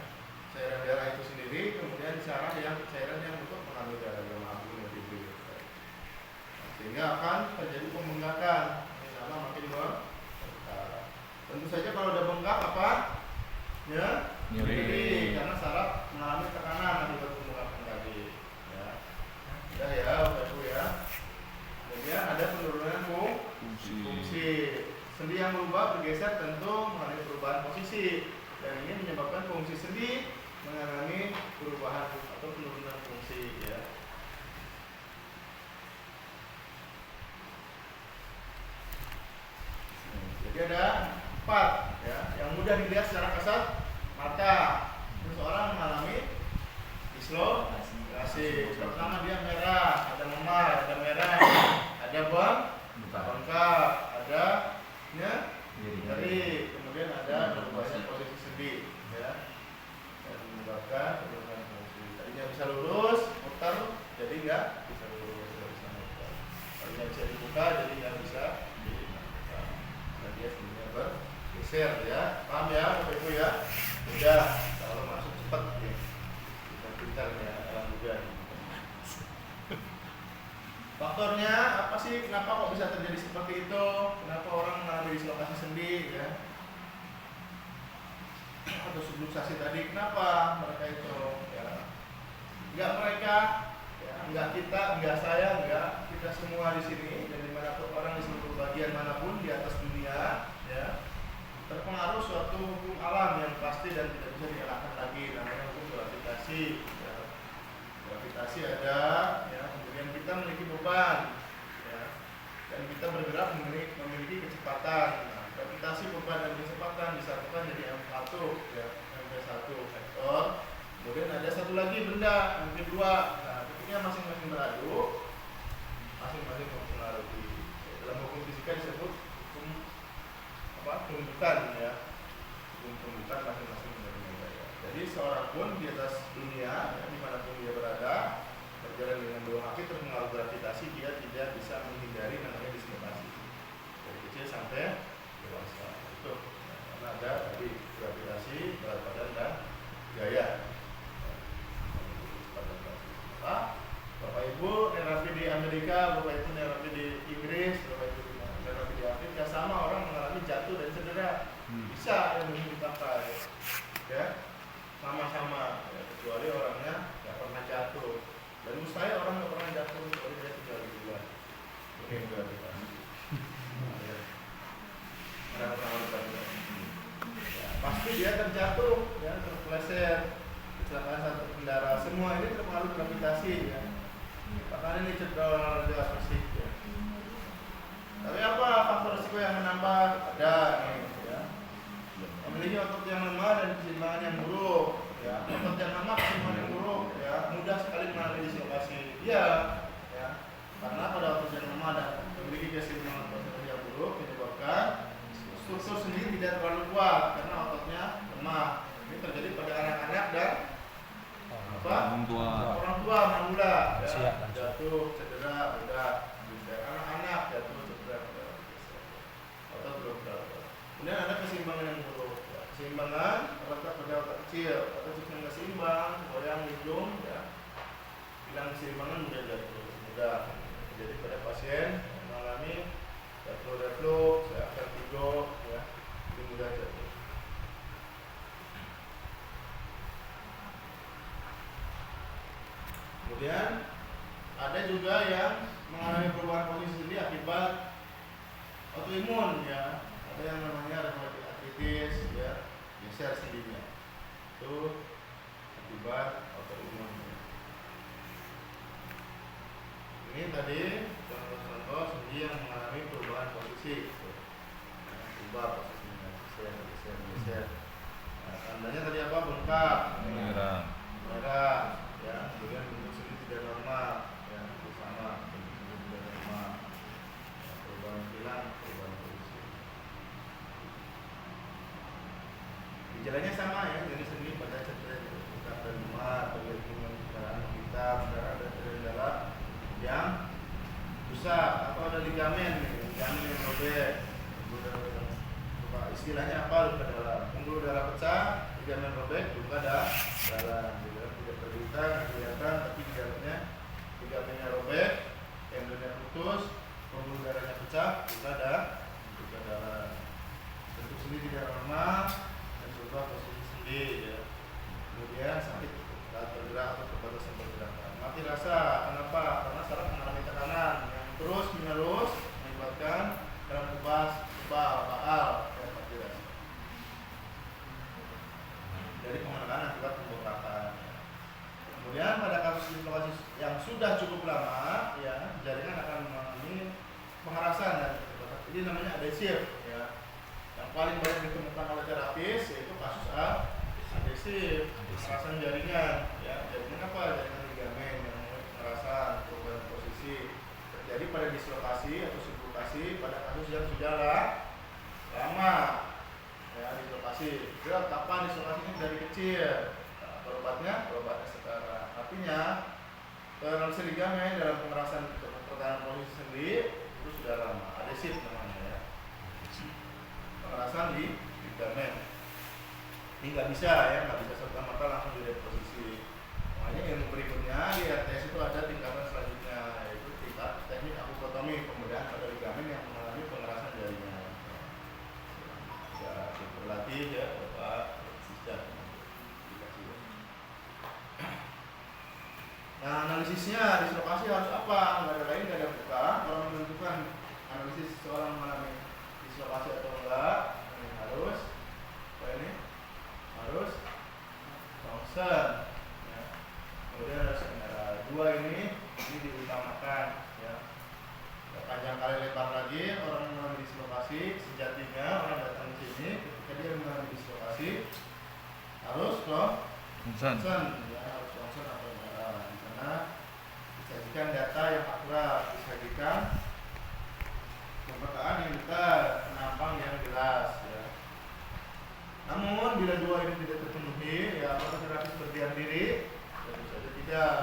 [SPEAKER 1] Cairan darah itu sendiri, kemudian cairan yang untuk mengambil darah gamma albumin lebih dulu. Sehingga akan terjadi pembengkakan. Ini nama makin membengkak. Tentu saja kalau udah bengkak apa? Ya, nyeri. Karena saraf mengalami tekanan akibat pembengkakan tadi. Ya, udah ya, Bapak Ibu, ya. Kemudian ada penurunan fungsi. Sendi yang berubah bergeser tentu mengalami perubahan posisi, dan ini menyebabkan fungsi sendi mengalami perubahan atau penurunan fungsi, ya. Jadi ada 4, ya, yang mudah dilihat secara kasat mata. Seseorang mengalami dislokasi. Pertama dia merah, ada memar, ada merah, ada bengkak, ada nyeri, kemudian ada berubahnya posisi sendi, ya, dan menyebabkan penurunan fungsi. Tadinya bisa lurus, muter, jadi nggak bisa lurus, nggak bisa muter. Tadinya bisa dibuka, jadi nggak bisa dibuka. Dan dia sebenarnya bergeser, ya. Paham ya, Bapak Ibu, ya? Udah, kalau masuk cepat, ya. Pintar, ya, alam juga. Faktornya apa sih? Kenapa kok bisa terjadi seperti itu? Kenapa orang mengalami dislokasi sendi, ya? Atau subluxasi tadi? Kenapa mereka itu? Ya, enggak mereka, ya, enggak kita, enggak saya, enggak kita semua di sini dan dimanapun orang di seluruh bagian manapun di atas dunia, ya, terpengaruh suatu hukum alam yang pasti dan tidak bisa dielakkan lagi, namanya hukum gravitasi. Ya. Gravitasi ada, ya. Kemudian kita memiliki beban, ya, dan kita bergerak memiliki kecepatan. Nah, gravitasi, beban, dan kecepatan disatukan jadi M1, ya, M1 vektor. Kemudian ada satu lagi benda, M2. Nah, ketika masing-masing beradu, masing-masing mempengaruhi. Dalam hukum fisika disebut hukum tumbukan, ya. Hukum tumbukan masing-masing berbeda. Jadi seorang pun di atas dunia, ya, dimanapun dia berada, berjalan dengan dua kaki terpengaruh gravitasi, dia tidak bisa menghindari namanya dislokasi dari kecil sampai dewasa. Itu, ya, karena ada tadi gravitasi, berat badan, dan gaya. Bapak Ibu nerapi di Amerika, Bapak Ibu nerapi di Inggris, Bapak Ibu nerapi di Afrika, sama orang mengalami jatuh dan cedera. Bisa yang ini dipakai, ya, sama-sama, ya, kecuali orangnya nggak pernah jatuh. Dan mustahil orang nggak pernah jatuh kecuali dia tinggal di luar. Mungkin gravitasi. Ya. Pasti dia terjatuh, ya, terpeleset, kecelakaan satu kendara. Semua ini terpengaruh gravitasi, ya. Bahkan ini cedera olahraga fisik, ya. Tapi apa faktor risiko yang menambah? Ada nih, ya. Memiliki otot yang lemah dan keseimbangan yang buruk, ya. Otot yang lemah, keseimbangan yang buruk, ya, mudah sekali mengalami dislokasi. Iya, ya. Karena pada otot yang lemah dan memiliki keseimbangan otot yang buruk menyebabkan struktur sendiri tidak terlalu kuat karena ototnya lemah. Ini terjadi pada anak-anak dan orang tua manula, ya, jatuh, cedera, udah. Anak-anak jatuh, cedera, otot belum berapa. Kemudian ada keseimbangan yang buruk. Ya. Keseimbangan terletak pada otot kecil. Otot kecil yang seimbang, goyang, linglung, ya. Hilang keseimbangan mudah jatuh. sudah terjadi pada pasien yang mengalami reflux, vertigo, ya, itu mudah jatuh. Kemudian ada juga yang mengalami perubahan posisi sendi akibat autoimun, ya. Ada yang namanya rheumatoid arthritis, ya, geser sendinya. Itu akibat autoimun. Ini tadi contoh-contoh sendi yang mengalami perubahan posisi. Berubah posisinya, geser. Nah, tandanya tadi apa? Bengkak, merah, ya. Kemudian bentuk sendi tidak normal, ya, itu sama, bentuk sendi tidak normal. Ya, perubahan hilang, perubahan posisi. Gejalanya sama, ya, jadi sendi pada cedera bukan dari rumah, bagian kendaraan hitam, ada cedera yang rusak atau ada ligamen yang robek, istilahnya apa, luka dalam. Pembuluh darah pecah, ligamen robek, luka dalam, tidak terlihat, kelihatan, tapi di dalamnya ligamennya robek, tendonnya putus, pembuluh darahnya pecah, luka dalam. Bentuk sendi tidak normal dan berubah posisi sendi, ya. Kemudian sakit saat bergerak atau keterbatasan pergerakan. Mati rasa, kenapa? Karena saraf mengalami tekanan yang terus menerus menyebabkan dalam baal, dan mati rasa. Dari pengenalan akibat pembengkakan. Kemudian pada kasus dislokasi yang sudah cukup lama, ya, jaringan akan mengalami pengerasan dan ini namanya adesif, ya. Yang paling banyak ditemukan oleh terapis yaitu kasus adesif, pengerasan jaringan, ya. Jaringan apa? Jaringan ligamen yang membuat pengerasan, perubahan posisi terjadi pada dislokasi atau sublokasi pada kasus yang sudah lama, ya, dislokasi. Kapan dislokasi ini dari kecil? Nah, berobatnya sekarang. Artinya penganalisis ligamen dalam pengerasan pertahanan posisi sendi itu sudah lama, adesif namanya, ya. Pengerasan di ligamen ini nggak bisa serta merta langsung dilihat posisi. Makanya ilmu berikutnya di RTS itu ada tingkatan selanjutnya, yaitu tingkat teknik akupotomi, pembedahan pada ligamen yang mengalami pengerasan jaringan. Ya, berlatih, ya, Bapak bisa. Nah, analisisnya dislokasi harus apa? Nggak ada lain, nggak ada buka. Kalau menentukan analisis seseorang mengalami dislokasi atau enggak, ini harus ronsen, ya. Kemudian ada dua ini diutamakan, ya. Panjang kali lebar lagi orang yang mengalami dislokasi, sejatinya orang datang ke sini ketika dia mengalami dislokasi harus ronsen, ya, harus ronsen atau MRI. Di sana disajikan data yang akurat, disajikan pemetaan yang dekat, penampang yang jelas, ya. Namun bila dua ini tidak terpenuhi, ya, apakah terapis berdiam diri? Tentu saja tidak.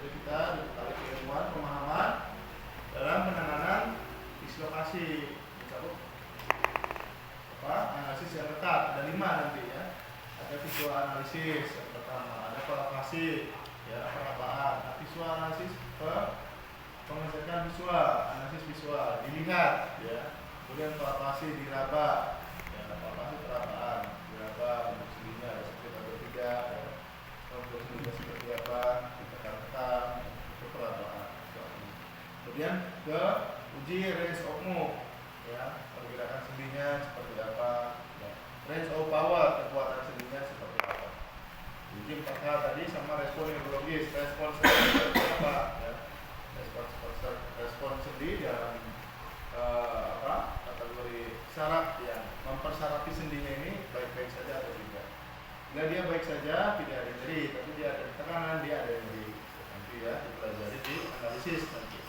[SPEAKER 1] Jadi kita dibekali keilmuan, pemahaman dalam penanganan dislokasi. Misalnya analisis yang ketat, ada 5 nanti, ya. Ada visual analisis yang pertama, ada palpasi, ya, perabaan, visual analisis, pengecekan visual, analisis visual, dilihat, ya. Kemudian palpasi, diraba, ya, palpasi perabaan, diraba bentuk sendinya ada seperti atau tidak, ya. Bentuk sendinya seperti apa, ditekan-tekan, itu perabaan. Kemudian ke uji range of move, ya, pergerakan sendinya seperti apa, ya. Range of power, kekuatan sendinya seperti apa. Uji 4H tadi sama respon neurologis, respon sendi seperti apa, ya. Respon sendi dalam kategori syarat yang mempersyarati sendinya ini baik-baik saja atau tidak. Bila dia baik saja, tidak ada nyeri, tapi dia ada tekanan, dia ada nyeri. Nanti, ya, dipelajari di analisis nanti.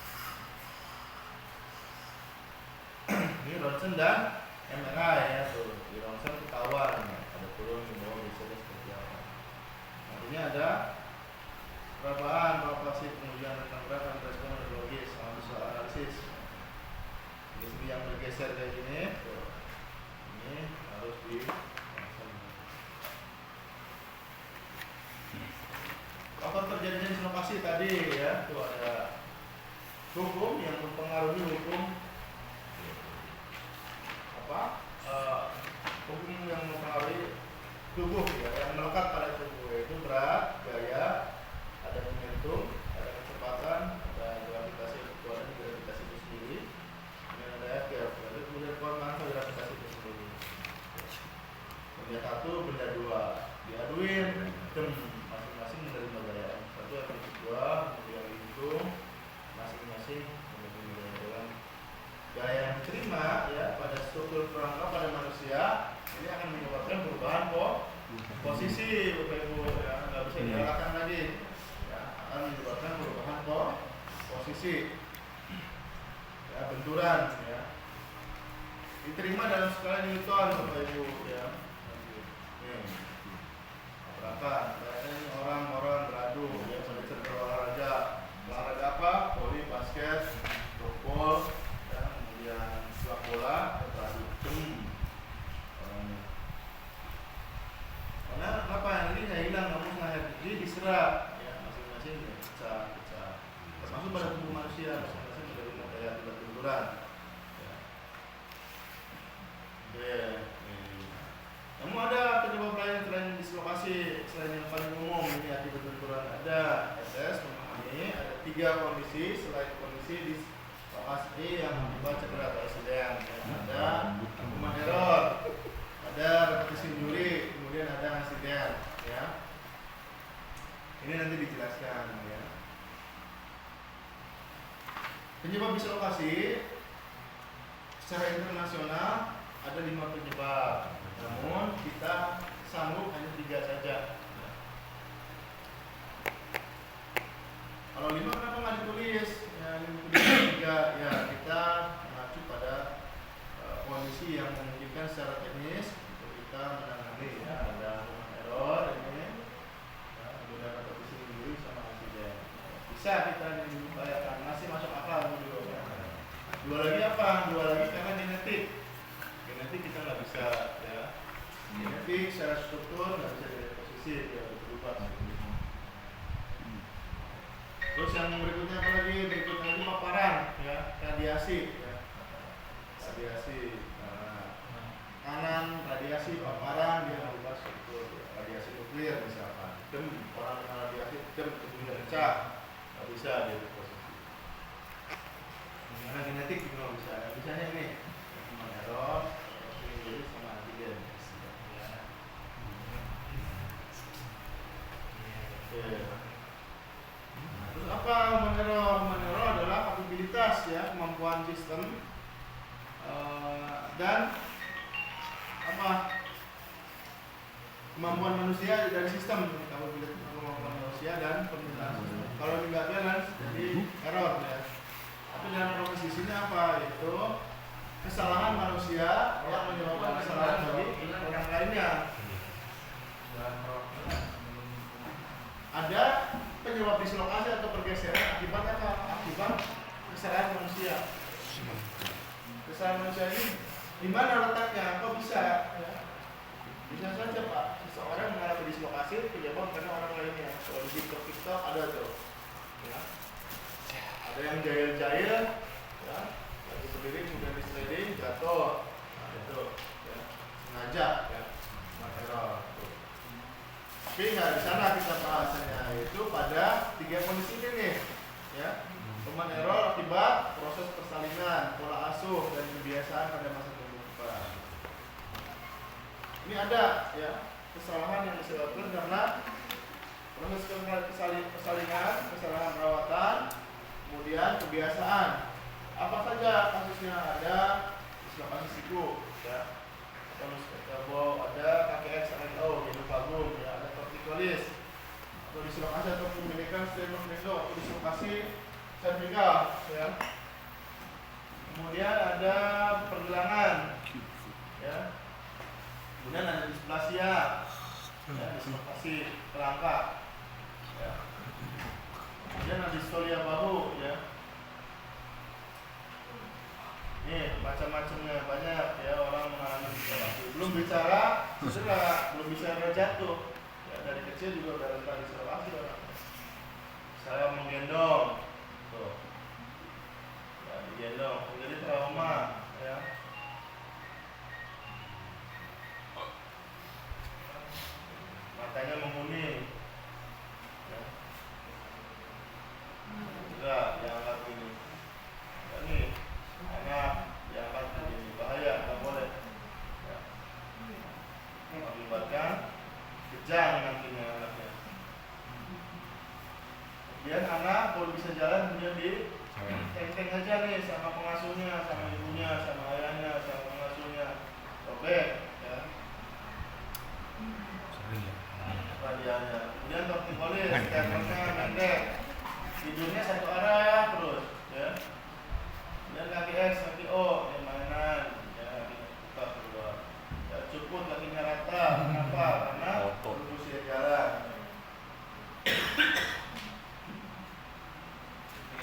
[SPEAKER 1] Ini ronsen dan MRI, ya, tuh. Di ronsen ketahuan, ada turun di bawah biasanya seperti apa. Artinya ada perabaan, palpasi, pengujian dan respon neurologis, sama visual analisis. Ini sendi yang bergeser kayak gini, tuh. Ini harus di faktor terjadinya dislokasi tadi, ya, tuh ada hukum yang mempengaruhi hukum hukum yang mempengaruhi tubuh ya, yang melekat pada tubuh, yaitu berat, gaya, ada momentum, ada kecepatan, ada gravitasi itu sendiri, kemudian ada efek, kemudian kewenangan gravitasi itu sendiri. Benda satu, benda dua, diaduin, masing-masing menerima gaya satu, efek dua, kemudian hitung, masing-masing menerima gaya yang diterima ya pada struktur kerangka pada manusia. Ini akan menyebabkan perubahan posisi Bapak Ibu ya, nggak bisa diarahkan lagi ya, akan menyebabkan perubahan posisi ya, benturan ya, diterima dalam skala Newton Bapak Ibu ya. Berapa? Ini orang-orang beradu ya, pada cerita olahraga apa? Voli, basket, softball ya, kemudian sepak bola, beradu. Karena apa? Ini nggak hilang, kamu jadi diserap ya, masing-masing pecah. Termasuk pada tubuh manusia, masing-masing menerima daya akibat benturan. Namun ada penyebab lain selain dislokasi, selain yang paling umum ini akibat benturan. Ada SS memahami ada 3 kondisi selain kondisi dislokasi yang akibat cedera atau insiden. Ada human error, ada repetisi injury, kemudian ada insiden ya. Ini nanti dijelaskan ya. Penyebab dislokasi secara internasional ada 5 penyebab, namun kita sanggup hanya 3 saja. Kalau 5 kenapa nggak ditulis? Ya, ditulis 3 ya, kita mengacu pada kondisi yang memungkinkan secara teknis untuk kita menangani ya. Ada human error ini, ya, kemudian repetisi injury sama insiden. Bisa kita diupayakan, masih masuk akal dulu. Ya. 2 lagi apa? 2 lagi karena genetik kita nggak bisa ya, genetik secara struktur nggak bisa direposisi ya, berubah. Terus yang berikutnya apa lagi? Berikutnya itu paparan ya, radiasi ya. Kanan radiasi paparan dia berubah struktur ya. Radiasi nuklir misalkan orang dengan radiasi kemudian pecah, nggak bisa direposisi karena genetik juga nggak bisa. Misalnya ini human error sama antigen ya. Terus apa human error? Human error adalah kapabilitas ya, kemampuan sistem dan apa, kemampuan manusia dari sistem, kapabilitas kemampuan manusia dan pemerintahan sistem. Kalau tidak balance jadi error ya. Tapi dalam proses di sini apa? Itu kesalahan manusia yang menyebabkan kesalahan bagi orang lainnya. Ada penyebab dislokasi atau pergeseran akibat apa? Akibat kesalahan manusia. Kesalahan manusia ini di mana letaknya? Kok bisa? Ya. Bisa saja Pak. Seseorang mengalami dislokasi penyebab karena orang lainnya. Kalau di TikTok ada tuh. Ya. Ada yang jahil-jahil, ya. Lagi berdiri kemudian di sliding jatuh. Nah, itu ya. Sengaja ya. Error. Tapi nggak di sana kita bahasanya, itu pada 3 kondisi ini nih, ya. Human error akibat proses persalinan, pola asuh dan kebiasaan pada masa tumbuh. Ini ada ya kesalahan yang disebabkan karena proses persalinan, kesalahan perawatan, kemudian kebiasaan. Apa saja kasusnya? Ada dislokasi siku, ya. Ada KKX-RNO, genopagum, ya. Ada torticollis, atau dislokasi atau pemilikan sternocleido, atau dislokasi cervical, ya. Kemudian ada pergelangan, ya. Kemudian ada displasia, ya, dislokasi kerangka, ya. Kemudian ada distolia bahu, ya. Nih macam-macamnya banyak ya, orang mengalami dislokasi. Belum bicara cedera, belum bicara jatuh. Ya, dari kecil juga udah rentan dislokasi orang. Saya menggendong, tuh. Kemudian anak baru bisa jalan dia di teng-teng aja nih sama pengasuhnya, sama ibunya, sama ayahnya, sama pengasuhnya. Robek ya. Radianya. Kemudian torticolis, sternumnya pendek. Tidurnya satu arah terus ya. Kemudian kaki X, kaki O, ya mainan, ya dibuka keluar. Ya, cukut kakinya rata, kenapa? Karena usia jalan.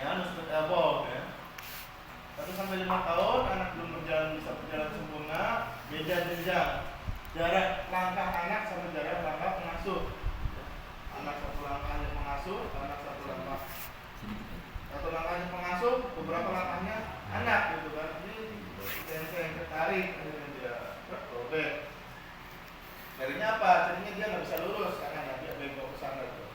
[SPEAKER 1] Ya, nusuk elbow ya. 1-5 tahun anak belum bisa berjalan sempurna, beda jenjang. Jarak langkah anak sama jarak langkah pengasuh. Anak satu langkahnya pengasuh, anak satu langkahnya pengasuh, beberapa langkahnya anak gitu kan. Ini yang tertarik dia robek. Carinya apa? Carinya dia nggak bisa lurus karena dia bengkok ke sana gitu.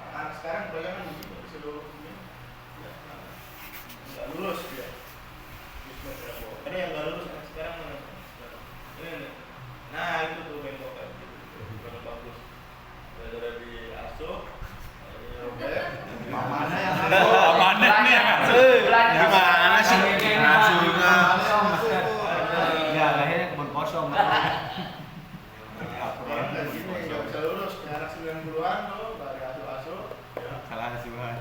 [SPEAKER 1] Anak sekarang bayangan nggak bisa lurus ini, nggak lurus dia. Ada yang nggak lurus anak sekarang mana? Ini. Nah itu tuh bengkok kan gitu. Kalau bagus, gara-gara diasuh, ini robek.
[SPEAKER 3] Mana yang
[SPEAKER 4] Amanah nih. Gimana sih? Asuhnya.
[SPEAKER 3] ya lahirnya kebun kosong.
[SPEAKER 1] Orang kayak gini nggak bisa lurus. Kayak anak 90-an tuh, nggak diasuh-asuh. Ya.
[SPEAKER 3] Salah asuhan.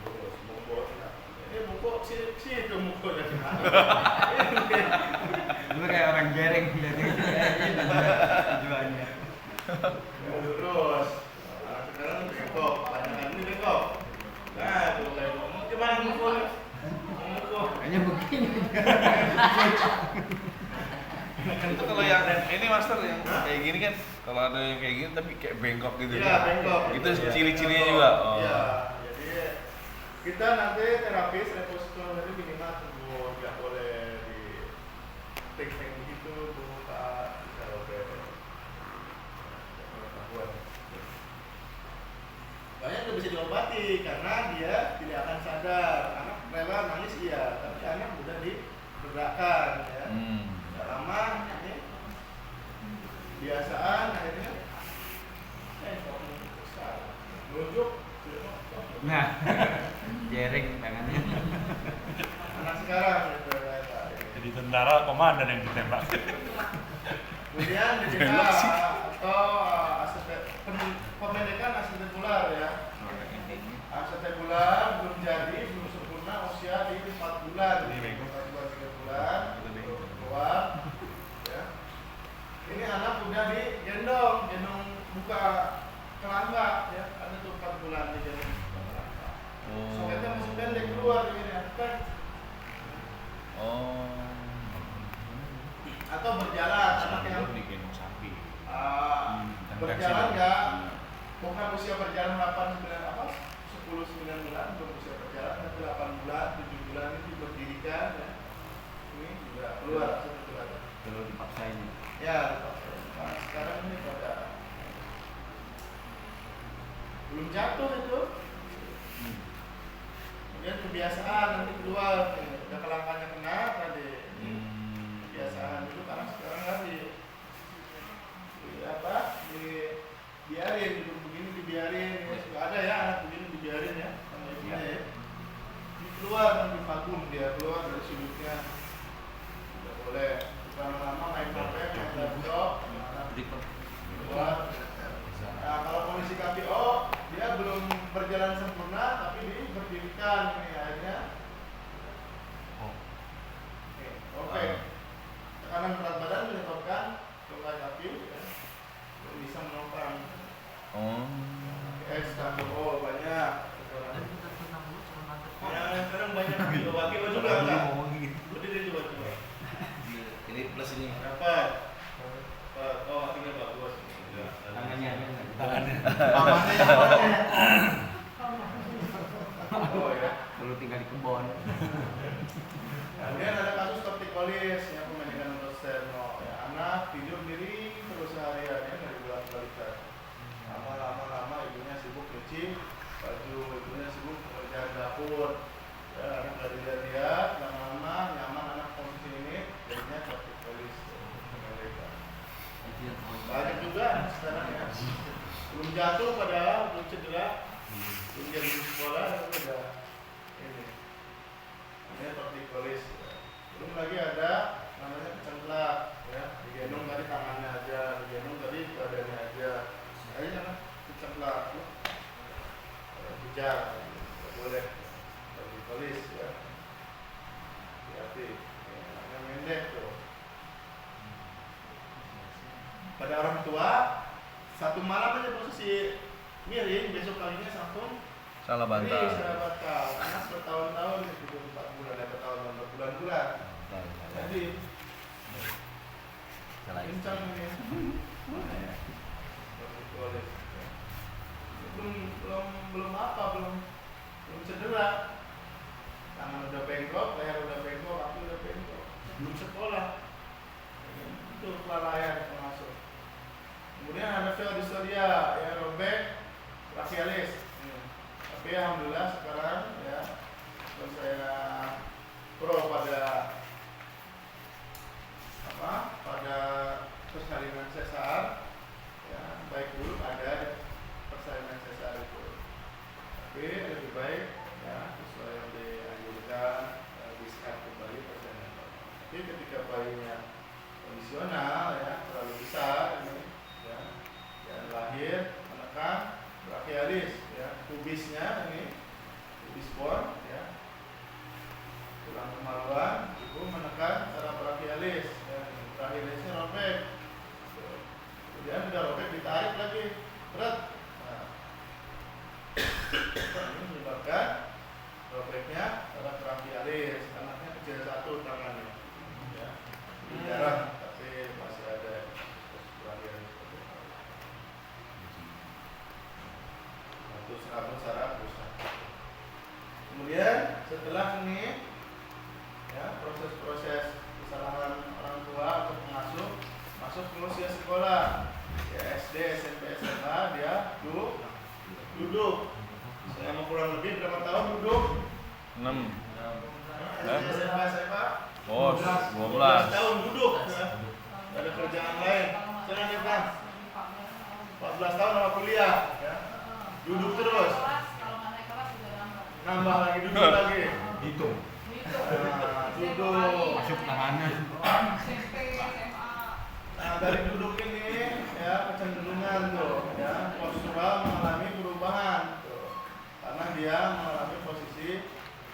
[SPEAKER 1] Lurus, monggo. Ini monggo situ monggo dari mana?
[SPEAKER 3] Lu kayak orang jereng jadi tujuannya.
[SPEAKER 1] Lurus. Anak sekarang bengkok, pandangan ini bengkok. Nah, tuh kayak ngomong gimana monggo? Monggo.
[SPEAKER 3] Hanya begini.
[SPEAKER 2] Itu kalau yang ini master yang kayak gini kan, kalau ada yang kayak gini tapi kayak bengkok gitu.
[SPEAKER 1] Iya, bengkok.
[SPEAKER 2] Itu
[SPEAKER 1] Iya,
[SPEAKER 2] ciri-cirinya
[SPEAKER 1] bengkok.
[SPEAKER 2] juga. Oh.
[SPEAKER 1] Iya, jadi kita nanti terapis repositor tadi minimal tersebut nggak boleh di tank gitu, buka bisa robek. Banyak nggak bisa diobati karena dia tidak akan sadar. Anak rela nangis iya, tapi anak mudah digerakkan ya. Nggak lama ini biasaan akhirnya besar nunjuk.
[SPEAKER 3] Nah, jereng tangannya.
[SPEAKER 1] Anak sekarang gitu ya.
[SPEAKER 9] Jadi tentara komandan yang ditembak.
[SPEAKER 1] Kemudian DDK atau pemendekan asistekular ya. Asistekular belum jadi, belum sempurna usia di 4 bulan. 4 bulan 3 bulan keluar ya. Ini anak udah digendong buka kelangka ya. Ada tuh 4 bulan digendong buka kelangka. Soketnya masih pendek keluar ini kan. Atau berjalan anak yang
[SPEAKER 2] digendong sapi.
[SPEAKER 1] berjalan nggak bukan usia berjalan 10 9 bulan belum usia berjalan tapi 8 bulan 7 bulan itu berdirikan ya. Ini juga keluar satu bulan
[SPEAKER 3] Kalau dipaksain.
[SPEAKER 1] ya dipaksain. Nah, sekarang ini pada belum jatuh itu kemudian kebiasaan nanti keluar udah kelangkanya kena tadi kebiasaan dulu karena sekarang kan dibiarin hidup begini dibiarin ya, suka ada ya anak begini dibiarin ya sama ibunya ya ini keluar nanti vakum dia keluar dari sudutnya tidak boleh lama-lama main HP main laptop keluar. Nah kalau kondisi KPO dia belum berjalan sempurna tapi berdirikan ini akhirnya oke. Tekanan berat badan menyebabkan luka kaki ya. Belum bisa menopang. KPO banyak. Ya sekarang banyak KPO juga enggak? Berdiri juga.
[SPEAKER 2] Ini plus ini.
[SPEAKER 1] Dapat. Oh kakinya bagus.
[SPEAKER 3] Tangannya.
[SPEAKER 1] Oh ya.
[SPEAKER 3] Kalau tinggal di kebun.
[SPEAKER 1] Kemudian ada kasus torticolis yang pemendekan untuk sterno. Ya, anak tidur diri terus sehariannya dari bulan balikan. Lama ibunya sibuk cuci baju, ibunya sibuk pekerjaan dapur. Ya, anak nggak dilihat, lama-lama nyaman anak posisi ini jadinya torticolis pemendekan. Banyak juga anak sekarang ya. belum jatuh padahal belum cedera, belum jadi sekolah tapi udah ini tortikolis. Belum lagi ada namanya kecengklak, ya, digendong tadi tangannya aja, digendong tadi badannya aja, ini namanya kecengklak, bijak, nggak boleh tortikolis, ya, hati-hati, yang pendek tuh. Pada orang tua, satu malam aja posisi miring, besok paginya langsung
[SPEAKER 4] Salah
[SPEAKER 1] salah
[SPEAKER 4] bantal.
[SPEAKER 1] bantal. Anak bertahun-tahun itu 4 bulan, bertahun-tahun, berbulan-bulan. Jadi
[SPEAKER 4] Salah istri.
[SPEAKER 1] kencang ini. Boleh. Belum cedera. Tangan udah bengkok, leher udah bengkok, kaki udah bengkok. Belum sekolah. Itu kelalaian termasuk. Kemudian ada feodistoria, ya, robek brachialis. Tapi alhamdulillah sekarang, ya, kalau saya pro pada persalinan sesar, ya, baik dulu ada persalinan sesar itu. Tapi lebih baik, ya, sesuai yang dianjurkan, di-scan kembali persalinan. Tapi ketika bayinya kondisional, ya, terlalu besar ini, ya, dan lahir menekan brachialis, ya, pubisnya ini, pubis bone, ya, tulang kemaluan, ibu menekan secara brachialis, ya, brachialisnya robek, kemudian sudah robek ditarik lagi, berat, nah, ini menyebabkan robeknya secara brachialis, anaknya kecil satu tangannya, ya, jarang, tapi masih ada brachialis. Serabut saraf rusak. Kemudian setelah ini, ya, proses-proses kesalahan orang tua atau pengasuh masuk ke usia sekolah, ya, SD, SMP, SMA, dia duduk selama kurang lebih berapa tahun duduk?
[SPEAKER 4] 6.
[SPEAKER 1] SD, SMA,
[SPEAKER 4] Oh,
[SPEAKER 1] 12 tahun duduk, ya. Gak ada kerjaan lain. Jangan kan 14 tahun sama kuliah, ya. Duduk terus, nambah lagi, duduk lagi,
[SPEAKER 9] Gitu.
[SPEAKER 1] duduk.
[SPEAKER 9] Masuk tahanan.
[SPEAKER 1] Nah, dari duduk ini, ya, kecenderungan tuh, ya, postural mengalami perubahan tuh, karena dia mengalami posisi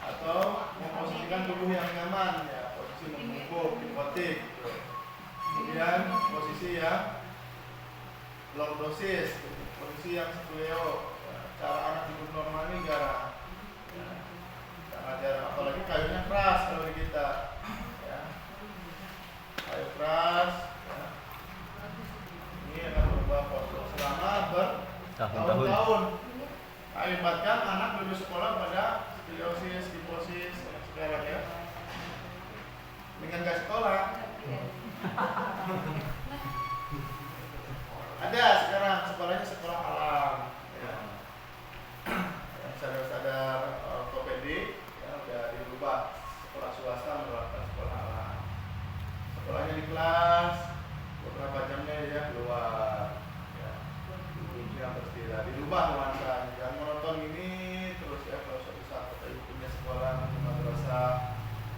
[SPEAKER 1] atau memposisikan tubuh yang nyaman, ya, posisi membungkuk, hipotik, tuh. Kemudian posisi yang lordosis, posisi yang skleo. Cara anak hidup normal ini jarang, ya, sangat jarang. Apalagi kayunya keras kalau di kita, ya, kayu keras, ya. Ini akan berubah postur selama bertahun-tahun. Akibatkan anak lulus sekolah pada skoliosis, kiposis, sekarang, ya. Dengan gak sekolah. Ada sekarang sekolahnya sekolah alam, ya. Sadar-sadar ortopedik, ya, udah dirubah sekolah swasta menerapkan sekolah alam. Sekolahnya di kelas, beberapa jamnya dia keluar, ya, duduknya beristirahat, dirubah nuansanya, jangan monoton ini terus, ya. Kalau suatu saat kita punya sekolah, punya madrasah,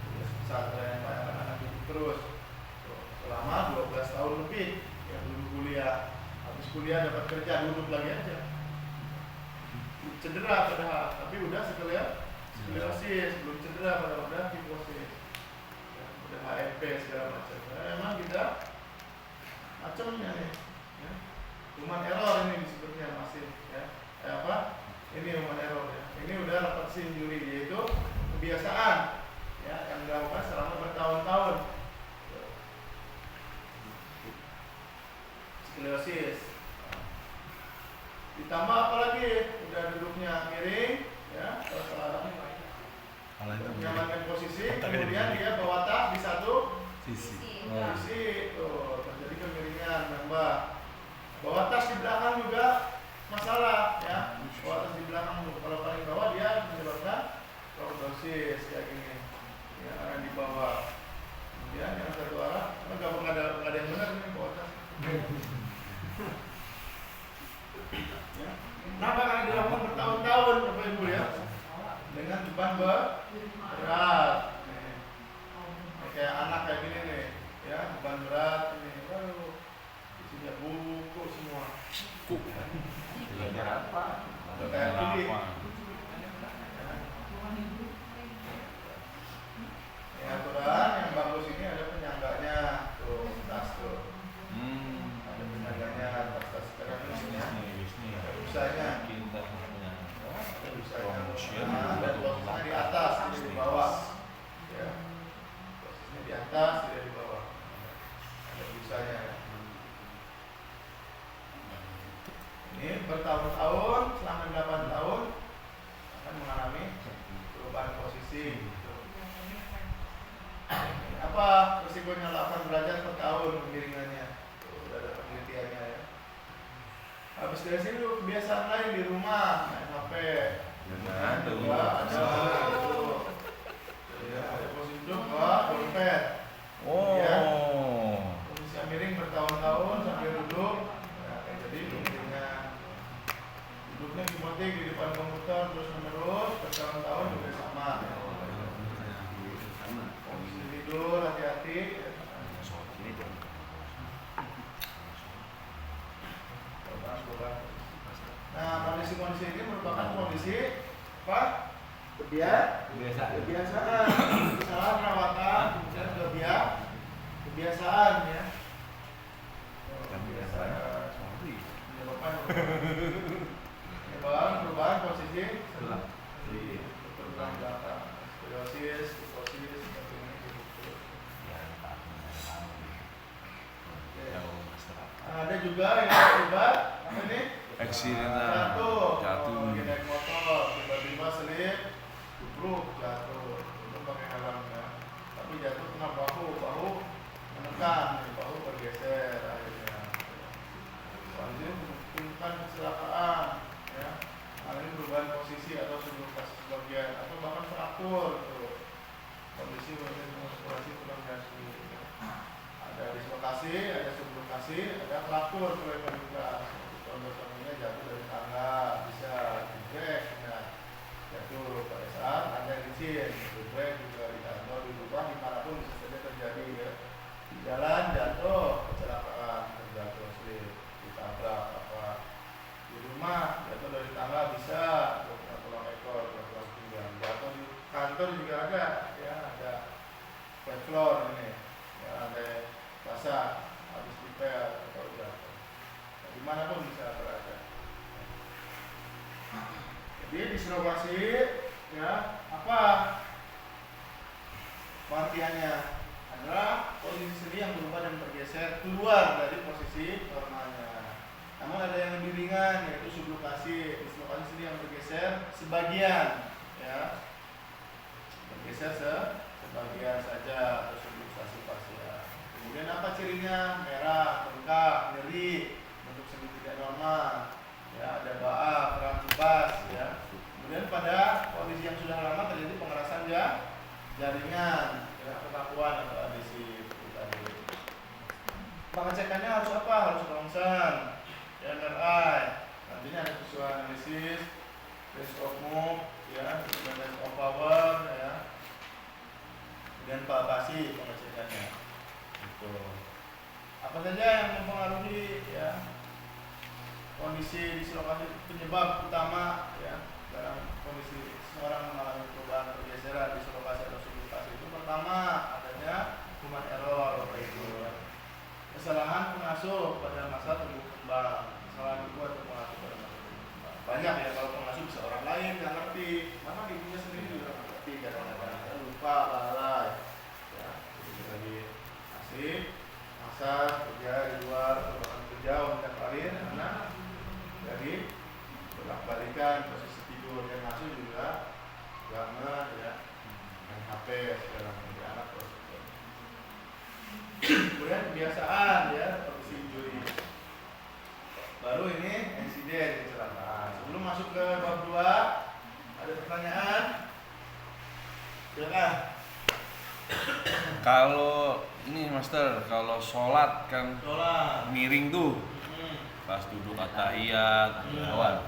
[SPEAKER 1] punya pesantren, anak-anak itu terus selama 12 tahun lebih, ya, dulu kuliah, habis kuliah dapat kerja, duduk lagi aja. Cedera padahal, tapi udah skoliosis, belum cedera padahal udah kiposis, ya, udah HMP segala macam. Nah, emang kita macamnya nih, ya. Human error ini disebutnya masih, ya, ini human error, ya. Ini udah repetisi injury, yaitu kebiasaan, ya, yang dilakukan selama bertahun-tahun. Skoliosis. Ditambah apa lagi? Udah duduknya miring, ya, menyamankan posisi, kemudian dia bawa tas di satu
[SPEAKER 4] Sisi.
[SPEAKER 1] posisi, tuh terjadi kemiringan, nambah. Bawa tas di belakang juga masalah, ya. Bawa tas di belakang juga, kalau paling bawah dia menyebabkan lordosis kayak gini, ya, yang di bawah. Kemudian yang satu arah, nggak ada yang benar nih bawa tas. berat. Nih. Ini kayak anak kayak gini nih, ya beban berat ini. Waduh, isinya buku semua.
[SPEAKER 4] Belajar apa?
[SPEAKER 1] Kayak gini. Ya aturan yang bagus ini ada penyangganya tuh tas tuh. Ada penyangganya tas sekarang ini ya. Ada busanya. Ada busanya. Dan posisinya di atas, tidak di bawah. Ya. Posisinya di atas, tidak di bawah. Ada busanya. Ya. Ini bertahun-tahun, selama 8 tahun akan mengalami perubahan posisi. Apa resikonya 8 derajat per tahun pemiringannya? Tuh, udah ada penelitiannya ya. Habis dari sini lu kebiasaan lain di rumah main HP. Ada tuh. Ya, ada posisi duduk, dompet. Ya. Posisi miring bertahun-tahun sambil duduk. Nah, jadi miringnya duduknya gimotik di depan komputer terus menerus bertahun-tahun juga sama. Tidur hati-hati. Nah, kondisi-kondisi ini merupakan kondisi apa? Kebiasaan. Kesalahan perawatan, kemudian kebiasaan ya. Menyebabkan perubahan posisi perubahan belakang, skoliosis, hiposis, seperti ini. Ada juga yang akibat apa nih? Jatuh. Lagi naik motor, tiba-tiba selip, tubruk, jatuh. Itu pakai helm ya. Tapi jatuh kena bahu menekan, bahu bergeser akhirnya. Lanjut memungkinkan kecelakaan, ya. Hal ini perubahan posisi atau subluxasi sebagian atau bahkan fraktur tuh. Kondisi muskulasi tulang dasi. Ada dislokasi, ada subluxasi, ada fraktur tulang. Contohnya jatuh dari tangga, bisa jebrek, ya. Jatuh pada saat ada licin, jebrek juga di kantor, di rumah, dimanapun bisa saja terjadi ya. Di jalan jatuh, kecelakaan, terjatuh slip, ditabrak apa. Di rumah jatuh dari tangga bisa, tulang ekor, tulang pinggang. Jatuh di kantor juga ada, ya ada flat floor ini, ya ada basah, habis dipel atau jatuh. Dimanapun bisa berada. Jadi dislokasi ya apa pengertiannya adalah posisi sendi yang berubah dan bergeser keluar dari posisi normalnya. Namun ada yang lebih ringan yaitu subluxasi, dislokasi sendi yang bergeser sebagian ya. Bergeser sebagian saja atau subluxasi parsial. Kemudian apa cirinya? Merah, bengkak, nyeri, bentuk sendi tidak normal, ya ada baah, kurang bebas, ya. Kemudian pada kondisi yang sudah lama terjadi pengerasan jaringan, ya, kekakuan atau adhesi tadi. Pengecekannya harus apa? Harus ronsen, MRI, nantinya ada visual analisis, test of move, ya, test of power, ya, kemudian palpasi pengecekannya. Itu. Apa saja yang mempengaruhi ya kondisi dislokasi penyebab utama ya dalam kondisi seorang mengalami perubahan pergeseran dislokasi atau subluxasi itu pertama adanya human error yaitu kesalahan pengasuh pada masa tumbuh kembang, kesalahan ibu atau pengasuh pada masa tumbuh kembang. Banyak ya kalau pengasuh bisa orang lain nggak ngerti, mana ibunya sendiri juga nggak ngerti kadang-kadang lupa lalai ya itu lagi asik masa kerja di luar atau bahkan kerja untuk karir karena jadi bolak-balikan posisi tidur dan masuk juga banget ya main HP sekarang menjadi anak terus. Kemudian kebiasaan ya posisi injury. Baru ini insiden kecelakaan. Sebelum masuk ke bab 2 ada pertanyaan? Silakan.
[SPEAKER 10] Kalau ini Master, kalau sholat kan miring tuh, pas duduk atahiyat awal,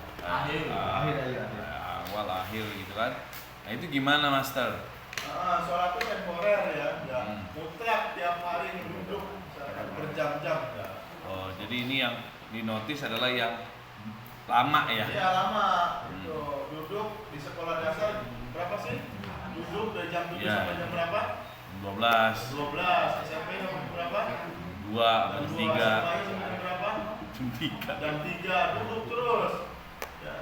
[SPEAKER 10] awal akhir gitu kan. Nah itu gimana master?
[SPEAKER 1] Sholat itu temporer ya, mutlak tiap hari duduk berjam-jam ya.
[SPEAKER 10] Oh jadi ini yang dinotis adalah yang lama ya?
[SPEAKER 1] Iya lama, itu duduk di sekolah dasar berapa sih? Duduk dari jam 7 sampai jam berapa?
[SPEAKER 10] 12.
[SPEAKER 1] 12, SMP berapa?
[SPEAKER 10] 2 atau 3.
[SPEAKER 1] Jam berapa?
[SPEAKER 10] Jam 3.
[SPEAKER 1] Jam 3, duduk terus ya.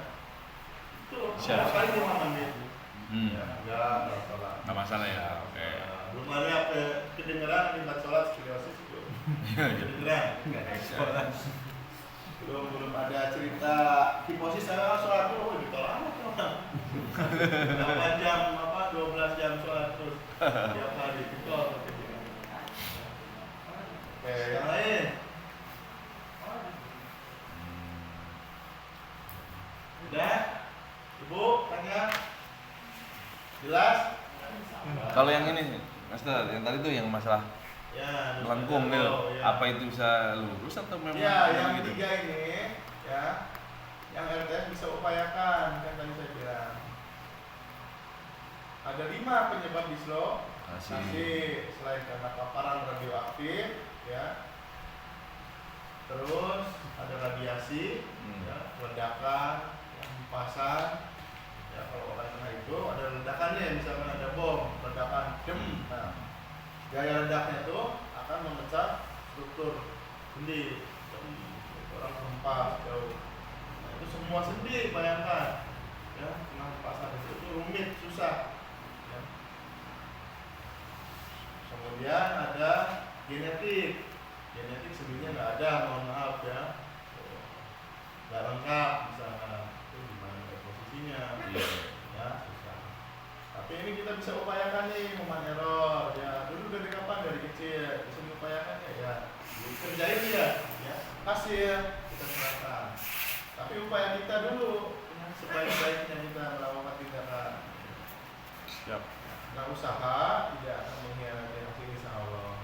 [SPEAKER 1] Itu
[SPEAKER 10] Siap.
[SPEAKER 1] sekali cuma mandi
[SPEAKER 10] Ya,
[SPEAKER 1] enggak sholat.
[SPEAKER 10] nggak masalah ya, oke.
[SPEAKER 1] Belum ada kedengeran di sholat skoliosis belum. Kedengeran?
[SPEAKER 3] Nggak ada sekolah.
[SPEAKER 1] Belum ada cerita hiposis saya sholat dulu, ditolak amat orang. 8 jam 12 jam sholat terus tiap hari ditolak. Oke, yang lain. Udah? Ibu tanya? Jelas?
[SPEAKER 10] Kalau yang ini, master, yang tadi tuh yang masalah
[SPEAKER 1] Ya,
[SPEAKER 10] melengkung nih,
[SPEAKER 1] ya.
[SPEAKER 10] apa itu bisa lurus atau memang?
[SPEAKER 1] Ya, yang
[SPEAKER 10] gitu?
[SPEAKER 1] tiga ini, ya, yang RTS bisa upayakan, kan tadi saya bilang. Ada 5 penyebab dislo, masih selain karena paparan radioaktif, ya. Terus ada radiasi, ya, ledakan, hempasan. Ya, kalau orang kena itu ada ledakannya, misalkan ada bom, ledakan dem. Nah, gaya ledaknya itu akan memecah struktur sendi, orang hempas jauh. Nah, itu semua sendi, bayangkan, ya, kena hempasan itu rumit, susah. Ya. Kemudian ada genetik, sendinya nggak ada, mohon maaf ya, nggak lengkap misalnya, itu gimana posisinya, ya susah. Tapi ini kita bisa upayakan nih, human error ya. Dulu dari kapan? Dari kecil bisa diupayakan ya. Kerjain dia, ya. Hasil kita serahkan. Tapi upaya kita dulu, ya, sebaik-baiknya kita melakukan tindakan.
[SPEAKER 10] Siap.
[SPEAKER 1] Nah usaha tidak akan mengkhianati hasil insya Allah.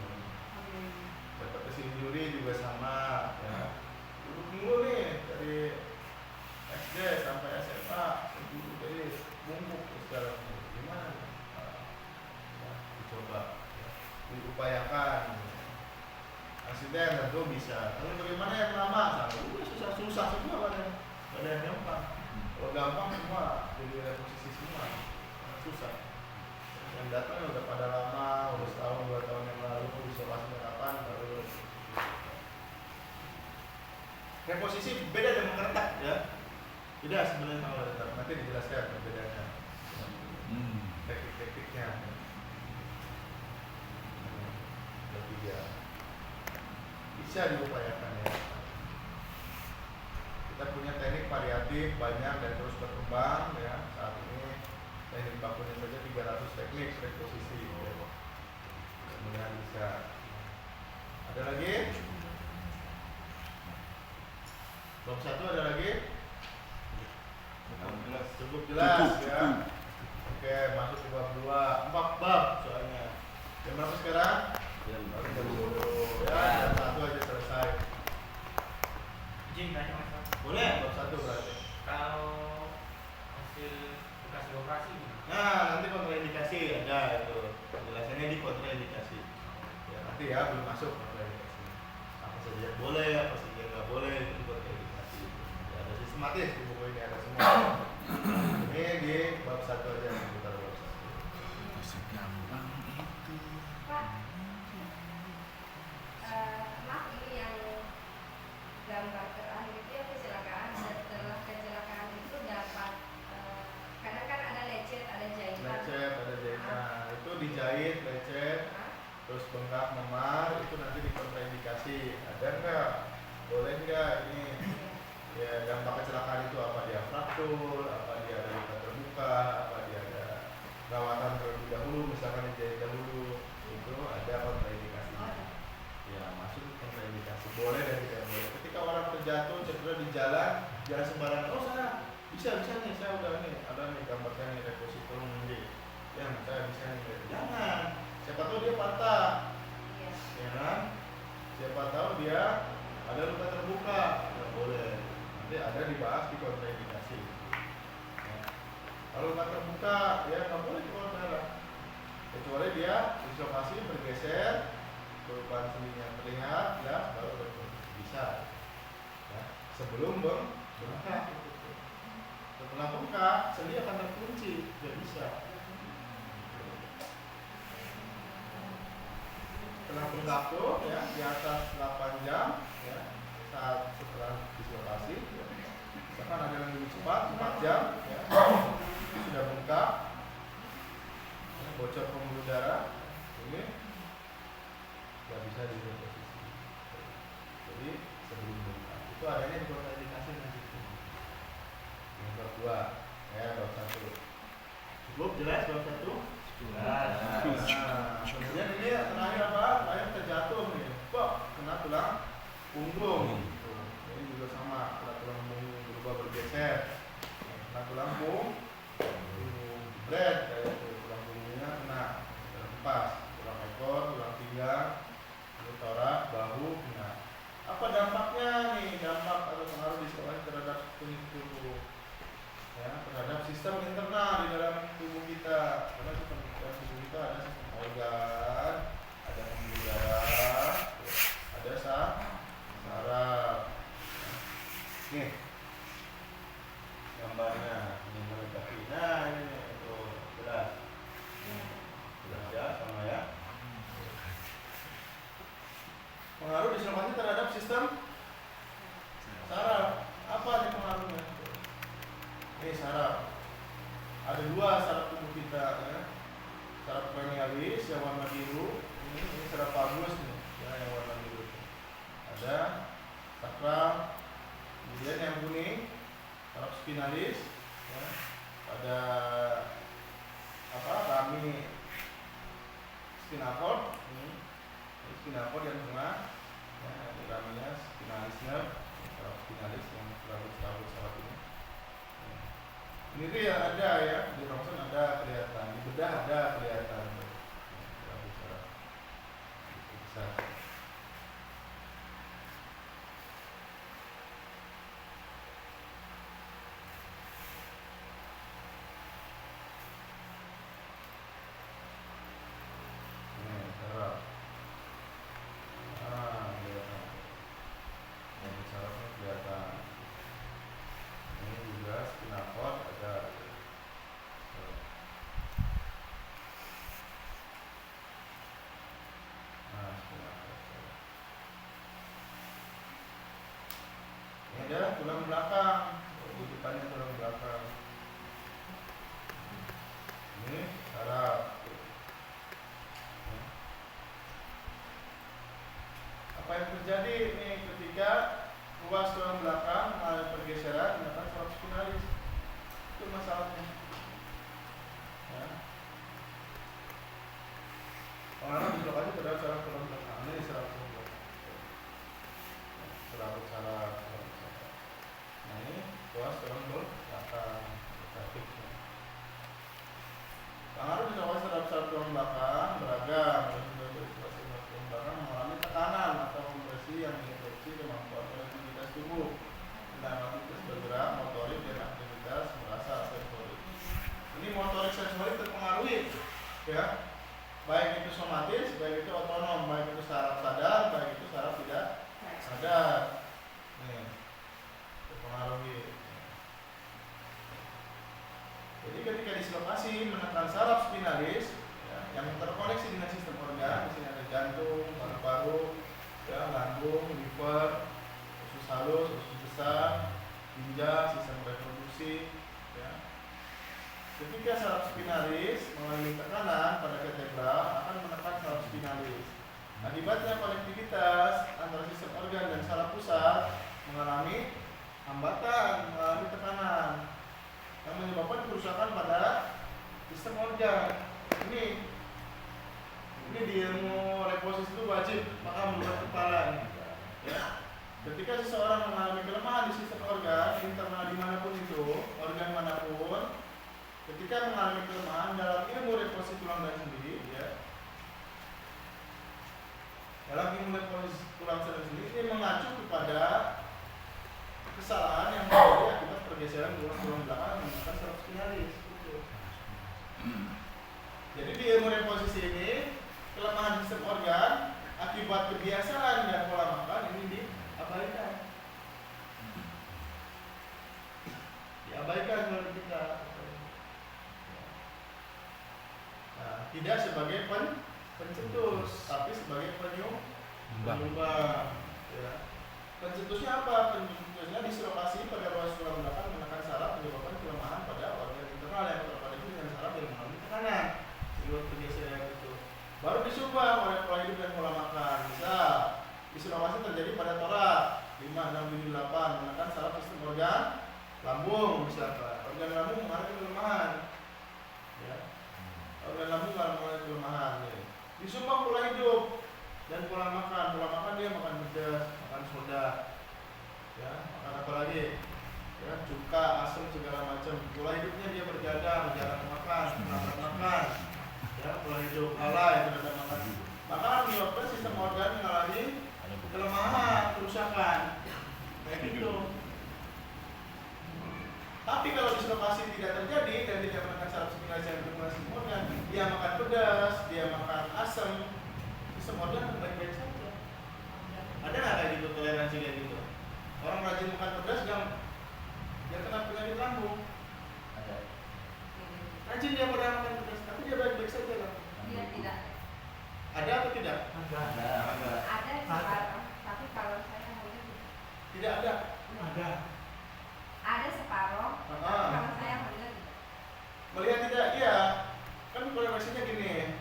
[SPEAKER 1] Dapat kesin juri juga sama, ya. Dulu nih dari SD sampai SMA, dulu dari bungkuk sekarang. Gimana? Ya, dicoba, ya. Diupayakan. Asisten tentu bisa. Tapi bagaimana yang lama? Susah semua pada yang gampang. Kalau gampang semua jadi reposisi semua, susah. Yang datang udah pada lama, udah setahun 2 tahun yang lalu, isolasinya kapan baru. Reposisi beda dengan mengertak ya. Beda sebenarnya kalau retak. Nanti dijelaskan perbedaannya. Teknik-tekniknya. Ketiga. Bisa diupayakan ya. Kita punya teknik variatif banyak dan terus berkembang ya. Saat ini teknik bakunya saja 300 teknik reposisi ya. Kemudian bisa. Ada lagi? Bab 1 ada lagi? Cukup jelas ya. Oke, masuk ke bab 2. 4 bab soalnya. Jam berapa sekarang? Jam 10. Ya, jam 1 aja selesai.
[SPEAKER 5] Izin tanya Mas.
[SPEAKER 1] Boleh, bab 1 berarti.
[SPEAKER 5] Kalau hasil bekas operasi
[SPEAKER 1] Nah, nanti kontraindikasi ada itu. Penjelasannya di kontraindikasi. Ya, nanti ya belum masuk kontraindikasi. Apa saja yang boleh, apa saja yang nggak boleh itu kontraindikasi. Ya, ada sistematis di buku ini ada semua. Ini di bab 1 aja seputar bab 1.
[SPEAKER 10] Segampang itu.
[SPEAKER 8] Pak, maaf ini yang gambar terakhir itu yang kecelakaan. Setelah kecelakaan itu dapat kadang kan ada lecet, ada jahitan.
[SPEAKER 1] Lecet, ada jahitan. Itu dijahit, lecet, terus bengkak, memar, itu nanti di kontraindikasi. Ada nggak? Boleh nggak ini? Ya, dampak kecelakaan itu apa dia fraktur, apa dia ada luka terbuka, apa dia ada perawatan terlebih dahulu, misalkan dijahit dahulu, itu ada kontraindikasinya. Ya, masuk kontraindikasi boleh dan tidak boleh. Ketika orang terjatuh cedera di jalan, jangan sembarangan. Oh saya bisa nih, saya udah nih, ada nih gambarnya nih repositor ini. Yang saya bisa nih. Jangan. Siapa tahu dia patah, ya kan? Siapa tahu dia ada luka terbuka, nggak boleh. Nanti ada dibahas di kontraindikasi. Ya. Kalau luka terbuka bengkak, ya nggak boleh keluar darah. Kecuali dia dislokasi bergeser, perubahan sendinya terlihat, ya baru bisa. Ya, sebelum bengkak. Setelah bengkak, sendi akan terkunci, tidak bisa. Setelah bengkak tuh, ya di atas 8 jam, ya saat setelah dislokasi, ya, misalkan ada yang lebih cepat 4 jam, ya sudah bengkak, ya, bocor pembuluh darah, ini nggak bisa direposisi. Jadi sebelum bengkak itu adanya di kontraindikasi nanti. Yang bab 2, ya bab 1. Cukup jelas bab 1? Jelas. Nah, kemudian ini terakhir apa? Terakhir terjatuh nih, kena tulang punggung. Ini juga sama, kena tulang punggung berubah bergeser. Kena tulang punggung, jebret kayak itu, tulang punggungnya kena terhempas, tulang ekor, tulang pinggang, torak, bahu kena. Apa dampaknya nih? Dampak atau pengaruh dislokasi terhadap tubuh, ya, terhadap sistem internal di dalam tubuh kita. Karena sistem tubuh kita ada sistem organ, ada pembuluh darah, ada saraf. Nih gambarnya, ini melengkapi. Nah ini tuh jelas, jelas ya sama ya. Pengaruh dislokasi terhadap sistem saraf. Apa nih pengaruhnya? Ini saraf. Ada 2 saraf tubuh kita, ya. Saraf cranialis yang warna biru, ini saraf vagus nih, ya, yang warna biru. Ada sakral, kemudian yang kuning, saraf spinalis, ya. Ada apa? Rami spinal cord, ini spinal cord yang tengah, ya, ini raminya spinalis nerve, saraf spinalis yang serabut saraf ini. Ini tuh yang ada ya, di rongsen ada kelihatan, di bedah ada kelihatan. Serabut saraf besar. Saraf. Kelihatan. Ini sarafnya kelihatan. Ini juga spinal cord ada. Nah, spinal cord. Ini ada tulang belakang. Rujukannya tulang belakang. Ini saraf. Apa yang terjadi nih ketika ruas tulang belakang mengalami pergeseran dengan saraf spinalis? Itu masalahnya. Ya. Pengaruh dislokasi terhadap saraf tulang belakang. Ini saraf tulang belakang. Saraf saraf. Nah ini ruas tulang belakang. Pengaruh dislokasi terhadap saraf tulang belakang beragam. Belakang mengalami tekanan atau kompresi yang menginterupsi kemampuan aktivitas tubuh, dan aktivitas bergerak, motorik, dan aktivitas merasa sensorik. Ini motorik sensorik terpengaruhi, ya, baik itu somatis, baik itu otonom, baik itu saraf sadar, baik itu saraf tidak sadar. Nih, terpengaruhi. Jadi ketika dislokasi menekan saraf spinalis, ya, yang terkoneksi dengan sistem organ, di sini ada jantung, paru-paru, ya, lambung, liver, usus halus, usus besar, ginjal, sistem reproduksi, ya. Ketika saraf spinalis mengalami tekanan pada vertebra akan menekan saraf spinalis. Akibatnya konektivitas antara sistem organ dan saraf pusat mengalami hambatan, mengalami tekanan yang menyebabkan kerusakan pada sistem organ. Ini di ilmu reposis itu wajib paham buat kepala nih, ya. Ketika seseorang mengalami kelemahan di sistem organ internal dimanapun itu, organ manapun, ketika mengalami kelemahan dalam ilmu reposis tulang dan sendi, ya, dalam ilmu reposis tulang dan sendi ini mengacu kepada kesalahan yang terjadi akibat pergeseran tulang belakang menggunakan saraf spinalis. Jadi di ilmu reposisi ini kelemahan sistem organ akibat kebiasaan dan pola makan ini diabaikan. Diabaikan oleh kita. Nah, tidak sebagai pencetus, tapi sebagai penyumbang. Ya. Pencetusnya apa? Pencetusnya dislokasi pada ruas tulang belakang menekan saraf menyebabkan kelemahan pada organ internal yang terdapat itu dengan saraf yang mengalami tekanan. Pergeseran itu baru disumbang oleh pola hidup dan pola makan. Misal dislokasi terjadi pada torak 5, 6, 7, 8 menekan saraf sistem organ lambung, misalkan organ lambung mengalami kelemahan, ya. Organ lambung mengalami kelemahan, ya. Disumbang pola hidup dan pola makan. Pola makan dia makan pedas, makan soda, ya, makan apa lagi, ya, cuka, asam segala macam. Pola hidupnya dia bergadang, jarang makan, nafsu makan, ya, pola hidup lalai terhadap makan. Maka menyebabkan sistem organ mengalami kelemahan, kerusakan, kayak gitu. Tapi kalau dislokasi tidak terjadi dan tidak menekan saraf spinasi yang berhubungan sistem organ, dia makan pedas, dia makan asam, sistem organ baik-baik saja. Ada nggak kayak gitu toleransi kayak gitu? Orang rajin makan pedas dia kena penyakit lambung.
[SPEAKER 2] Ada.
[SPEAKER 1] Rajin dia pernah makan pedas, tapi dia baik-baik saja lah.
[SPEAKER 8] Dia tidak.
[SPEAKER 1] Ada atau tidak?
[SPEAKER 8] Ada separuh, tapi kalau saya melihat
[SPEAKER 1] Tidak ada.
[SPEAKER 8] ada separuh, tapi kalau saya melihat tidak.
[SPEAKER 1] Melihat tidak, iya. Kan korelasinya gini.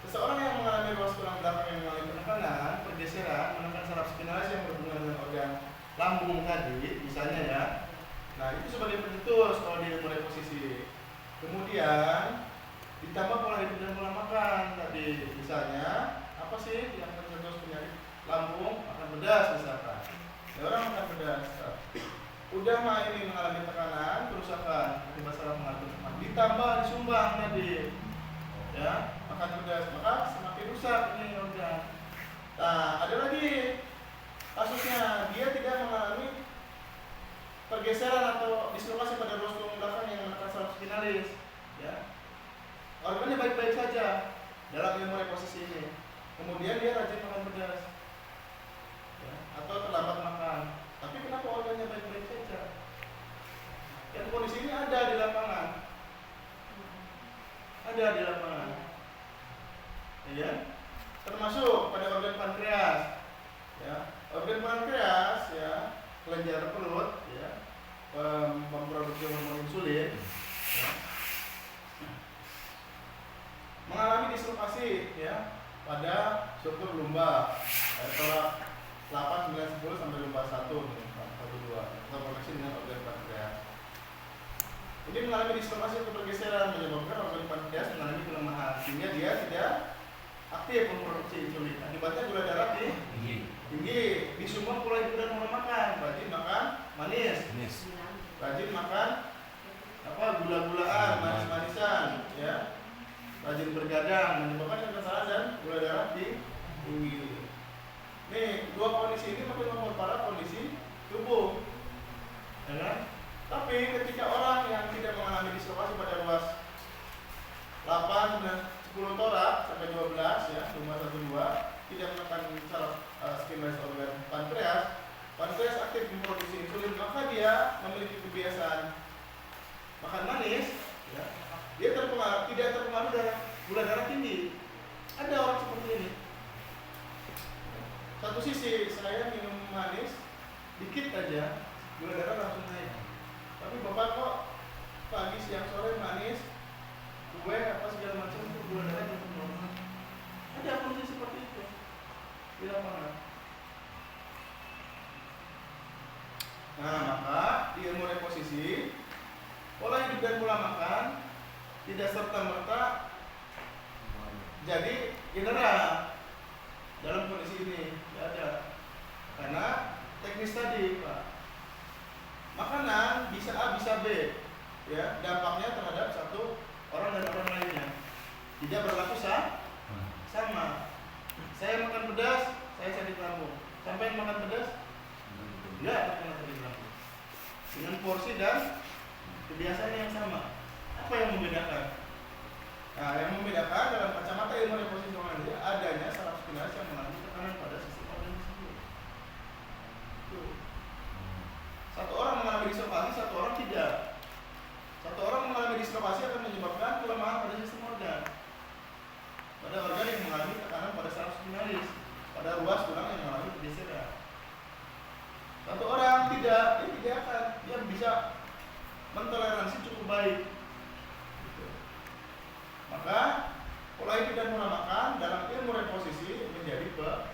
[SPEAKER 1] Seseorang yang mengalami ruas tulang belakang yang mengalami penekanan, pergeseran, menekan saraf spinalis yang berhubungan dengan organ lambung tadi, misalnya ya. Nah, itu sebagai pencetus kalau dia mulai posisi. Kemudian ditambah pola hidup dan pola makan tadi, misalnya apa sih yang pencetus penyakit lambung? Makan pedas misalkan. Ya, orang makan pedas. Udah mah ini mengalami tekanan, kerusakan akibat saraf mengalami tekanan. Ditambah disumbang tadi, ya, makan pedas, maka semakin rusak ini organ. Nah, ada lagi kasusnya dia tidak mengalami pergeseran atau dislokasi pada ruas tulang belakang yang menekan saraf spinalis, ya. Organnya baik-baik saja dalam ilmu reposisi ini. Kemudian dia rajin makan pedas, ya, atau terlambat makan. Tapi kenapa organnya baik-baik saja? Yang kondisi ini ada di lapangan. Ada di lapangan. Ya. Termasuk pada organ pankreas. Ya. Organ pankreas, ya, kelenjar perut, ya, memproduksi hormon insulin, ya, mengalami dislokasi, ya, pada struktur lumbar, torak 8, 9, 10 sampai lumbar 1, 2, terkoneksi dengan organ pankreas. Ini mengalami dislokasi atau pergeseran menyebabkan organ pankreas mengalami kelemahan sehingga dia tidak aktif memproduksi insulin. Akibatnya gula darah tinggi, disumbang pola hidup dan pola makan. Rajin makan manis, rajin makan gula-gulaan, manis-manisan, ya. Rajin bergadang menyebabkan kekesalan dan gula darah tinggi. Nih, dua kondisi ini makin memperparah kondisi tubuh, ya kan? Tapi ketika orang yang tidak mengalami dislokasi pada ruas 8 dan 10 torak sampai 12, ya, 5, 1, 2, tidak menekan saraf spinalis organ pankreas aktif memproduksi insulin, maka dia memiliki kebiasaan makan manis, ya. Dia tidak terpengaruh dari gula darah tinggi. Ada orang seperti ini. Satu sisi saya minum manis dikit aja, gula darah langsung naik. Tapi bapak kok pagi, siang, sore manis, kue apa segala macam itu gula darah langsung normal. Ada kondisi seperti itu di lapangan. Nah, maka di ilmu reposisi pola hidup dan pola makan tidak serta-merta jadi general dalam kondisi ini. Tidak ada, karena teknis tadi, Pak. Makanan bisa A bisa B, ya, dampaknya terhadap satu orang dan orang lainnya tidak berlaku sama. Saya makan pedas, saya sakit lambung. Sampai makan pedas, tidak terkena sakit lambung. Dengan porsi dan kebiasaan yang sama. Apa yang membedakan? Nah, yang membedakan dalam kacamata ilmu reposisional ini adanya saraf spinalis yang mengalami tekanan pada sistem organ tersebut. Satu orang mengalami dislokasi, satu orang tidak. Satu orang mengalami dislokasi akan menyebabkan kelemahan pada sistem organ. Pada organ yang mengalami tekanan pada saraf spinalis, pada ruas tulang yang mengalami pergeseran. Satu orang tidak, dia bisa mentoleransi cukup baik. Maka pola hidup dan pola makan dalam ilmu reposisi menjadi penyimpangan.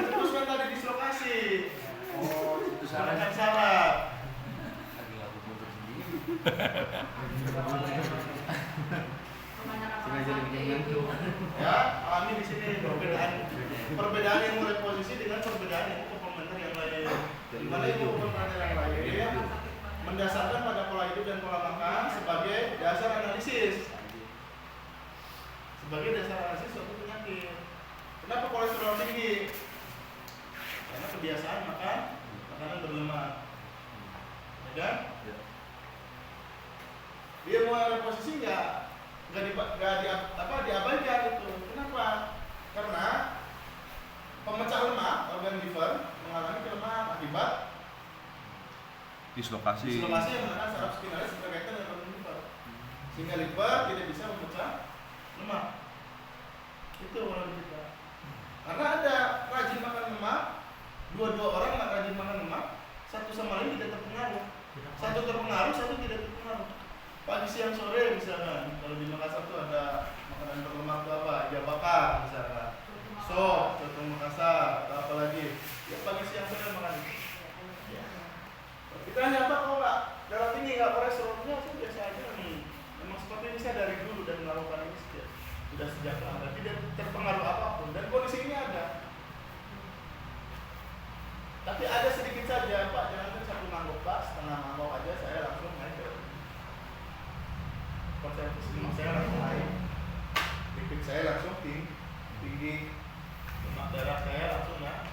[SPEAKER 1] Terus kan tadi dislokasi. Oh, itu salah.
[SPEAKER 4] Lagi laku mundur sendiri.
[SPEAKER 5] Sengaja dibikin ngantuk.
[SPEAKER 1] Ya, alami di sini perbedaan ilmu reposisi dengan perbedaan ilmu komplementer yang lain. Di mana ilmu komplementer yang lain mendasarkan pada pola hidup dan pola makan sebagai dasar analisis. Sebagai dasar analisis suatu penyakit. Kenapa kolesterol tinggi? Karena kebiasaan makan makanan berlemak. Ya kan? Dia mau reposisi diabaikan itu. Kenapa? Karena pemecah lemak organ liver mengalami kelemahan akibat
[SPEAKER 10] Dislokasi.
[SPEAKER 1] yang menekan saraf spinalis berkaitan dengan organ liver, sehingga liver tidak bisa memecah lemak. Itu orang kita. Karena ada rajin makan lemak, dua orang rajin makan lemak, satu sama lain tidak terpengaruh. Satu terpengaruh, satu tidak terpengaruh. Pagi, siang, sore misalkan, kalau di Makassar tuh ada makanan berlemak tuh apa? Iga bakar misalkan, sop, soto Makassar, atau apa lagi? Ya pagi, siang, sore makan itu. Ya. Kita hanya apa kalau nggak dalam ini nggak kolesterolnya itu biasa aja nih. Memang seperti ini saya dari dulu dan melakukan ini sudah sejak lama, tidak terpengaruh apapun dan kondisi ini ada. Tapi ada sedikit saja Pak, jangan satu mangkok Pak, setengah mangkok aja saya langsung naik ke konsumsi saya langsung naik, lipid saya langsung tinggi, lemak darah saya langsung naik.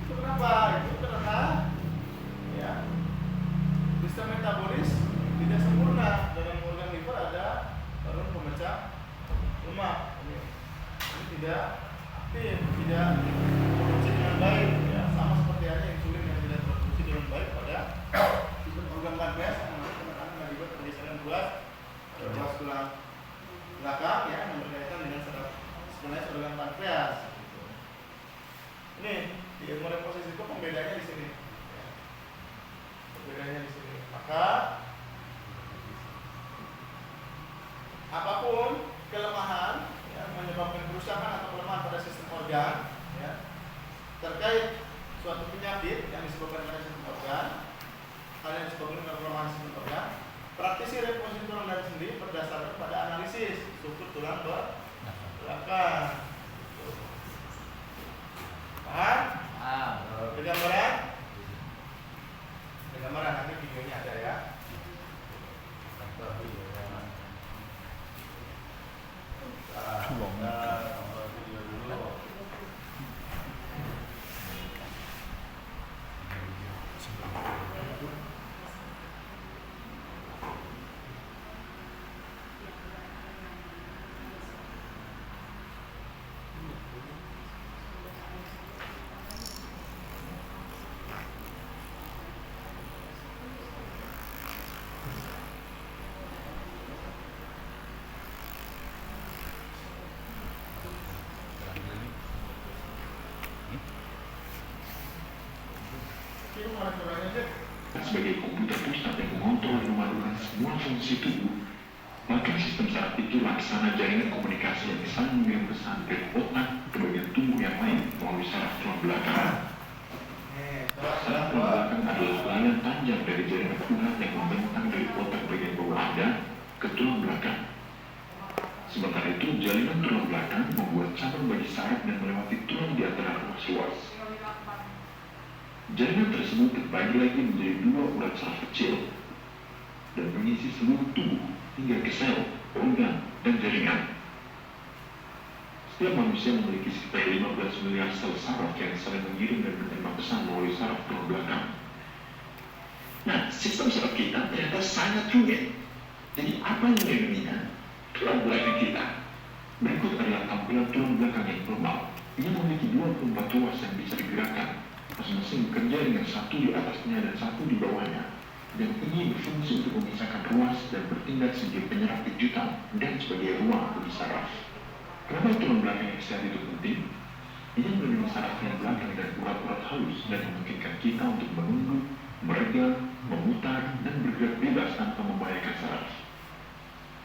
[SPEAKER 1] Itu kenapa? Itu karena ya sistem metabolis tidak sempurna. Dalam organ liver ada saluran pemecah lemak. Ini tidak aktif, tidak produksi dengan baik. Ya, sama seperti halnya insulin yang tidak produksi dengan baik pada sistem organ pankreas yang mengalami akibat pergeseran ruas tulang belakang ya, yang berkaitan dengan saraf spinalis organ pankreas. Ini di ilmu reposisi itu pembedanya di sini. Pembedanya di sini. Maka apapun kelemahan yang menyebabkan kerusakan atau kelemahan pada sistem organ ya, terkait suatu penyakit yang disebabkan pada sistem organ, hal yang disebabkan oleh kelemahan sistem organ, praktisi reposisi tulang dan sendi berdasarkan pada analisis struktur tulang belakang. Paham? Ada gambaran? Ada gambaran, nanti videonya ada ya. Video dulu.
[SPEAKER 11] Sebagai komputer pusat yang mengontrol dan memadukan semua fungsi tubuh, maka sistem saraf itu laksana jaringan komunikasi yang saling mengirim pesan dari otak ke bagian tubuh yang lain melalui saraf tulang belakang. Saraf tulang belakang adalah layar panjang dari jaringan urat yang membentang dari otak bagian bawah dada ke tulang belakang. Sementara itu, jaringan tulang belakang membuat cabang bagi saraf dan melewati tulang di antara ruas-ruas. Jaringan tersebut terbagi lagi menjadi dua urat saraf kecil dan mengisi seluruh tubuh hingga ke sel, organ, dan jaringan. Setiap manusia memiliki sekitar 15 miliar sel saraf yang saling mengirim dan menerima pesan melalui saraf tulang belakang. Nah, sistem saraf kita ternyata sangat rumit. Jadi apa yang melindunginya? Tulang belakang kita. Berikut adalah tampilan tulang belakang yang normal. Ia memiliki 24 ruas yang bisa digerakkan, masing-masing bekerja dengan satu di atasnya dan satu di bawahnya. Dan ini berfungsi untuk memisahkan ruas dan bertindak sebagai penyerap kejutan dan sebagai ruang bagi saraf. Kenapa tulang belakang yang sehat itu penting? Ia melindungi saraf yang belakang dan urat-urat halus dan memungkinkan kita untuk menunduk, meregang, memutar, dan bergerak bebas tanpa membahayakan saraf.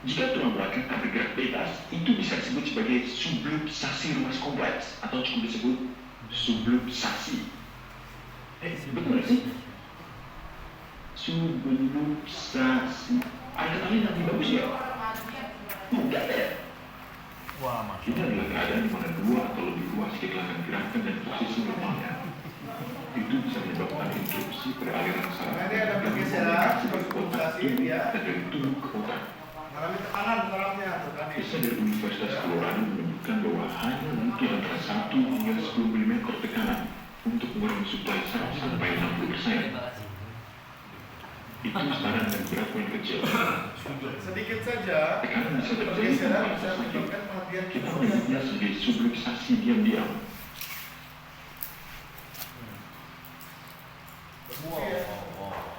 [SPEAKER 11] Jika tulang belakang tak bergerak bebas, itu bisa disebut sebagai subluxasi ruas kompleks atau cukup disebut subluxasi. Betul sih? Subluxasi. Ada kata lain yang lebih bagus ya? Enggak ya?
[SPEAKER 9] Wah, Mas.
[SPEAKER 11] Ini adalah keadaan di mana dua atau lebih ruas kehilangan gerakan dan posisi normalnya. Itu bisa menyebabkan interupsi pada aliran saraf.
[SPEAKER 1] Nah, ini ada pergeseran,
[SPEAKER 11] subluxasi
[SPEAKER 1] ya.
[SPEAKER 11] Dan dari tubuh ke otak.
[SPEAKER 1] Mengalami tekanan sarafnya.
[SPEAKER 11] Riset dari Universitas Colorado menunjukkan bahwa hanya butuh antara 1 hingga 10 mm tekanan untuk mengurangi suplai saraf sampai 60%. Itu setara dengan berat poin kecil.
[SPEAKER 1] Sedikit saja.
[SPEAKER 11] Tekanan bisa terjadi
[SPEAKER 1] Pergeseran
[SPEAKER 11] tanpa
[SPEAKER 1] bisa
[SPEAKER 11] rasa sakit.
[SPEAKER 1] menyebabkan kematian
[SPEAKER 11] Kita menyebutnya sebagai subluxasi diam-diam.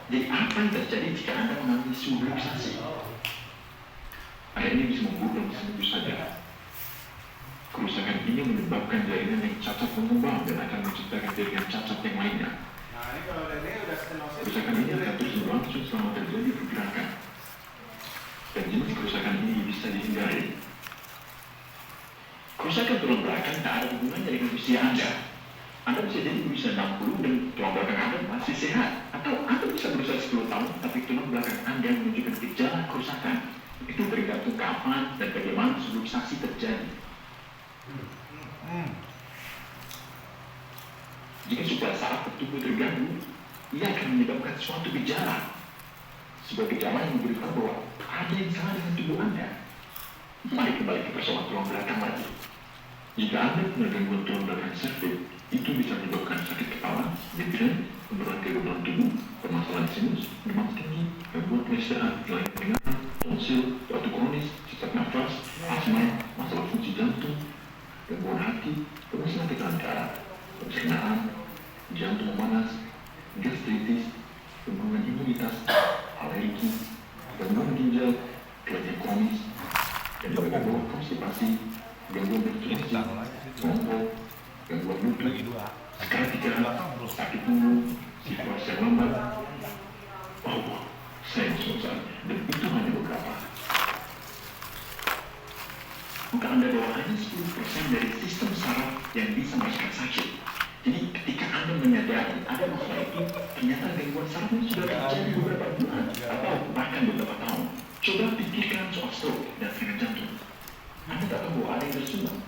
[SPEAKER 11] Jadi apa yang terjadi jika Anda mengalami subluxasi? Area ini bisa memburuk dalam seminggu saja. Kerusakan ini menyebabkan jaringan yang cacat mengembang dan akan menciptakan jaringan cacat yang lainnya.
[SPEAKER 1] Nah, ini kalau udah stenosis.
[SPEAKER 11] Kerusakan ini akan terus berlangsung selama terjadi pergerakan. Dan jenis kerusakan ini bisa dihindari. Kerusakan tulang belakang tak ada hubungannya dengan usia Anda. Anda bisa jadi berusia 60 dan tulang belakang Anda masih sehat. Atau Anda bisa berusia 10 tahun tapi tulang belakang Anda menunjukkan gejala kerusakan. Itu tergantung kapan dan bagaimana subluxasi terjadi. Jika suplai saraf ke tubuh terganggu, ia akan menyebabkan suatu gejala. Sebuah gejala yang memberitahu bahwa ada yang salah dengan tubuh Anda. Mari kembali ke persoalan tulang belakang lagi. Jika Anda punya gangguan tulang belakang servis, itu bisa menyebabkan sakit kepala, migrain, penurunan kekebalan tubuh, permasalahan sinus, demam tinggi, gangguan penistaan, kelainan pendengaran, tonsil, batu kronis, sesak nafas, asma, masalah fungsi jantung, gangguan hati, permasalahan tekanan darah, pencernaan, jantung memanas, gastritis, gangguan imunitas, alergi, gangguan ginjal, kelainan kronis, dan juga gangguan konstipasi, gangguan menstruasi, ngompol, gangguan lutut, seketika, sakit punggung, situasi yang lambat. Oh, saya susah, dan itu hanya beberapa. Maka Anda bawa hanya 10% dari sistem saraf yang bisa merasakan sakit. Jadi ketika Anda menyadari ada masalah itu, ternyata gangguan sarafnya sudah terjadi beberapa bulan atau bahkan beberapa tahun. Coba pikirkan soal stroke dan serangan jantung. Anda tak tahu bahwa ada yang tersumbang.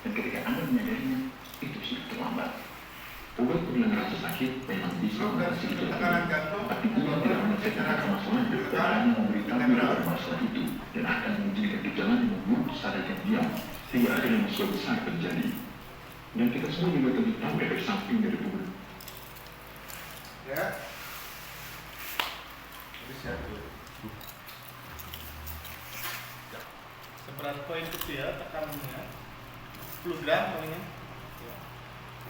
[SPEAKER 11] Dan ketika Anda menyadarinya, itu sudah terlambat. Obat penghilangkan rasa sakit memang bisa mengatasi gejala, tapi ia tidak menyelesaikan akar masalahnya dan hanya memberitahu bahwa masalah itu dan akan menjadikan gejala yang memburuk secara diam-diam sehingga ada yang masalah besar terjadi. Dan kita semua juga tentu tahu efek samping dari tubuh.
[SPEAKER 1] Ya. Jadi siap dulu. Seberat poin kecil tekanannya 10 gram palingnya.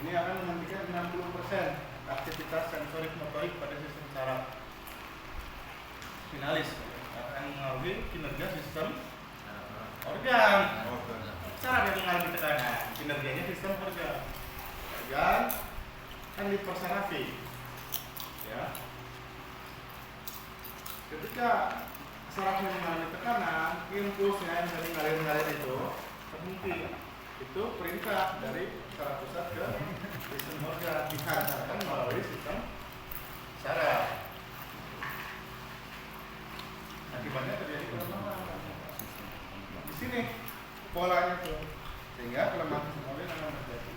[SPEAKER 1] Ini akan menghentikan 60% aktivitas sensorik motorik pada sistem saraf finalis, akan mengaruhi kinerja sistem organ. Saraf yang mengalami tekanan, kinerjanya sistem organ kan dipersarafi. Ya. Ketika sarafnya mengalami tekanan, impulsnya yang dari ngalir itu terhenti. Itu perintah dari saraf pusat ke sistem organ dihantarkan melalui sistem saraf. Akibatnya terjadi kelemahan. Di sini polanya tuh, sehingga kelemahan sistem organ akan terjadi.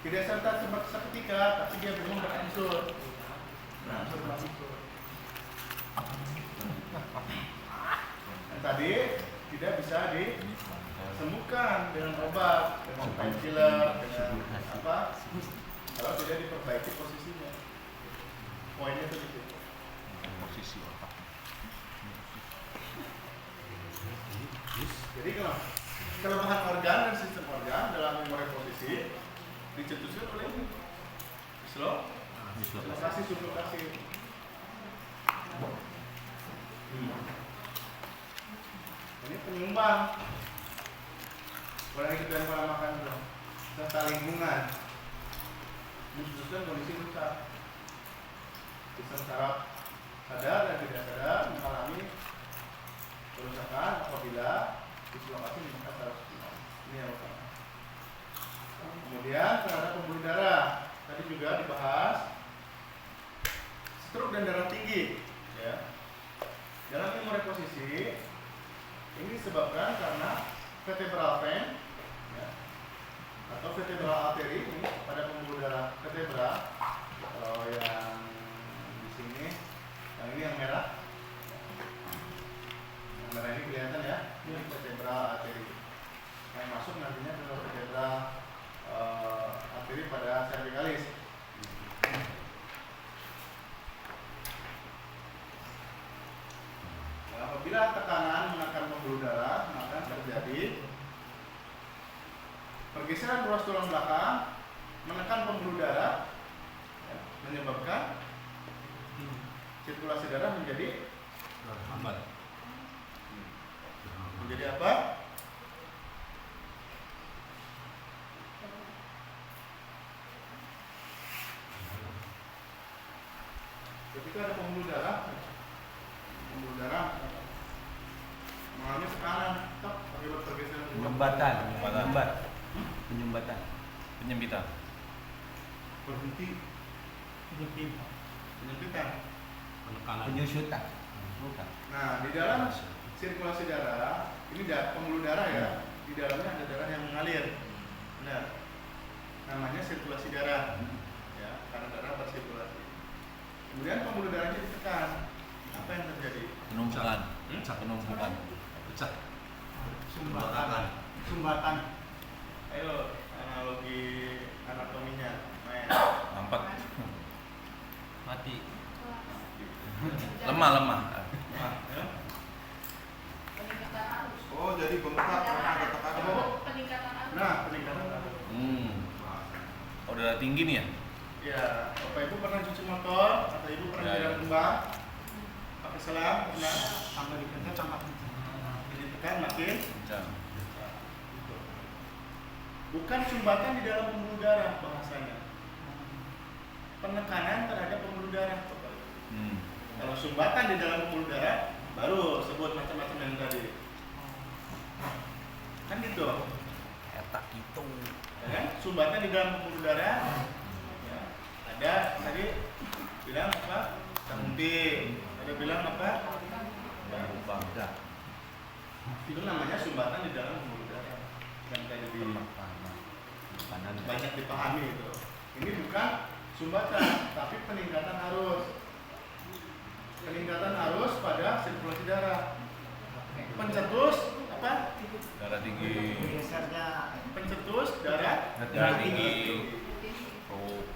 [SPEAKER 1] Tidak serta seketika, tapi dia belum berangsur. Tadi tidak bisa disembuhkan dengan obat, dengan painkiller, dengan apa? Kalau tidak diperbaiki posisinya. Poinnya itu di situ.
[SPEAKER 10] Posisi otak.
[SPEAKER 1] Jadi kalau kelemahan organ dan sistem organ dalam memori posisi dicetuskan oleh ini. Dislokasi, sublokasi. Ini penyumbang. Boleh kita yang pola makan dong. Serta lingkungan. Dicetuskan kondisi rusak. Sistem saraf sadar dan tidak sadar mengalami kerusakan apabila dislokasi meningkat saraf spinal. Ini yang utama. Kemudian terhadap pembuluh darah tadi juga dibahas stroke dan darah tinggi. Ya. Dalam memori posisi ini disebabkan karena vertebral vein ya, atau vertebral artery ini pada pembuluh darah vertebra. Kalau yang di sini, yang ini yang merah. Yang merah ini kelihatan ya, ini vertebral artery. Yang masuk nantinya ke vertebral artery pada cervicalis. Apabila tekanan menekan pembuluh darah, maka terjadi pergeseran ruas tulang belakang menekan pembuluh darah, ya, menyebabkan sirkulasi darah menjadi
[SPEAKER 4] Hambat.
[SPEAKER 1] menjadi apa? Ketika ada pembuluh darah mengalami tekanan, tetap akibat pergeseran
[SPEAKER 4] Penyumbatan.
[SPEAKER 10] Penyempitan.
[SPEAKER 1] berhenti penyempitan.
[SPEAKER 4] Penyusutan. Bukan.
[SPEAKER 1] Nah, di dalam sirkulasi darah, ini pembuluh darah ya, di dalamnya ada darah yang mengalir. Benar. Namanya sirkulasi darah. Ya, karena darah bersirkulasi. Kemudian pembuluh darahnya ditekan. Apa yang terjadi?
[SPEAKER 10] Penumpukan. Penumpukan. Pecah.
[SPEAKER 3] Sumbatan.
[SPEAKER 1] Ayo, analogi anatominya. Main.
[SPEAKER 10] Mampet.
[SPEAKER 4] Mati.
[SPEAKER 10] Lemah.
[SPEAKER 1] Nah, ya. Oh, jadi bengkak karena ada tekanan. Nah, peningkatan arus.
[SPEAKER 10] Oh, darah tinggi nih ya?
[SPEAKER 1] Ya, Bapak Ibu pernah cuci motor atau Ibu pernah
[SPEAKER 10] Ya,
[SPEAKER 1] jalan
[SPEAKER 10] ya.
[SPEAKER 1] kembang? Pakai selang, pernah?
[SPEAKER 3] Sampai dikencang sampai
[SPEAKER 1] Ditekan makin.
[SPEAKER 10] Kencang.
[SPEAKER 1] Bukan sumbatan di dalam pembuluh darah bahasanya. Penekanan terhadap pembuluh darah, Bapak Ibu. Kalau sumbatan di dalam pembuluh darah, baru sebut macam-macam yang tadi. Kan gitu.
[SPEAKER 4] Etak itu.
[SPEAKER 1] Ya kan? Sumbatan di dalam pembuluh darah. Ya. Ada tadi bilang apa? Terhenti. Ada bilang apa?
[SPEAKER 4] Bangga.
[SPEAKER 1] Itu namanya sumbatan di dalam pembuluh darah. Yang tadi banyak dipahami itu. Ini bukan sumbatan, tapi peningkatan arus. Peningkatan arus pada sirkulasi darah. Pencetus apa?
[SPEAKER 10] Darah tinggi.
[SPEAKER 3] gesernya.
[SPEAKER 1] Pencetus darah
[SPEAKER 10] Darah tinggi.
[SPEAKER 1] Oh.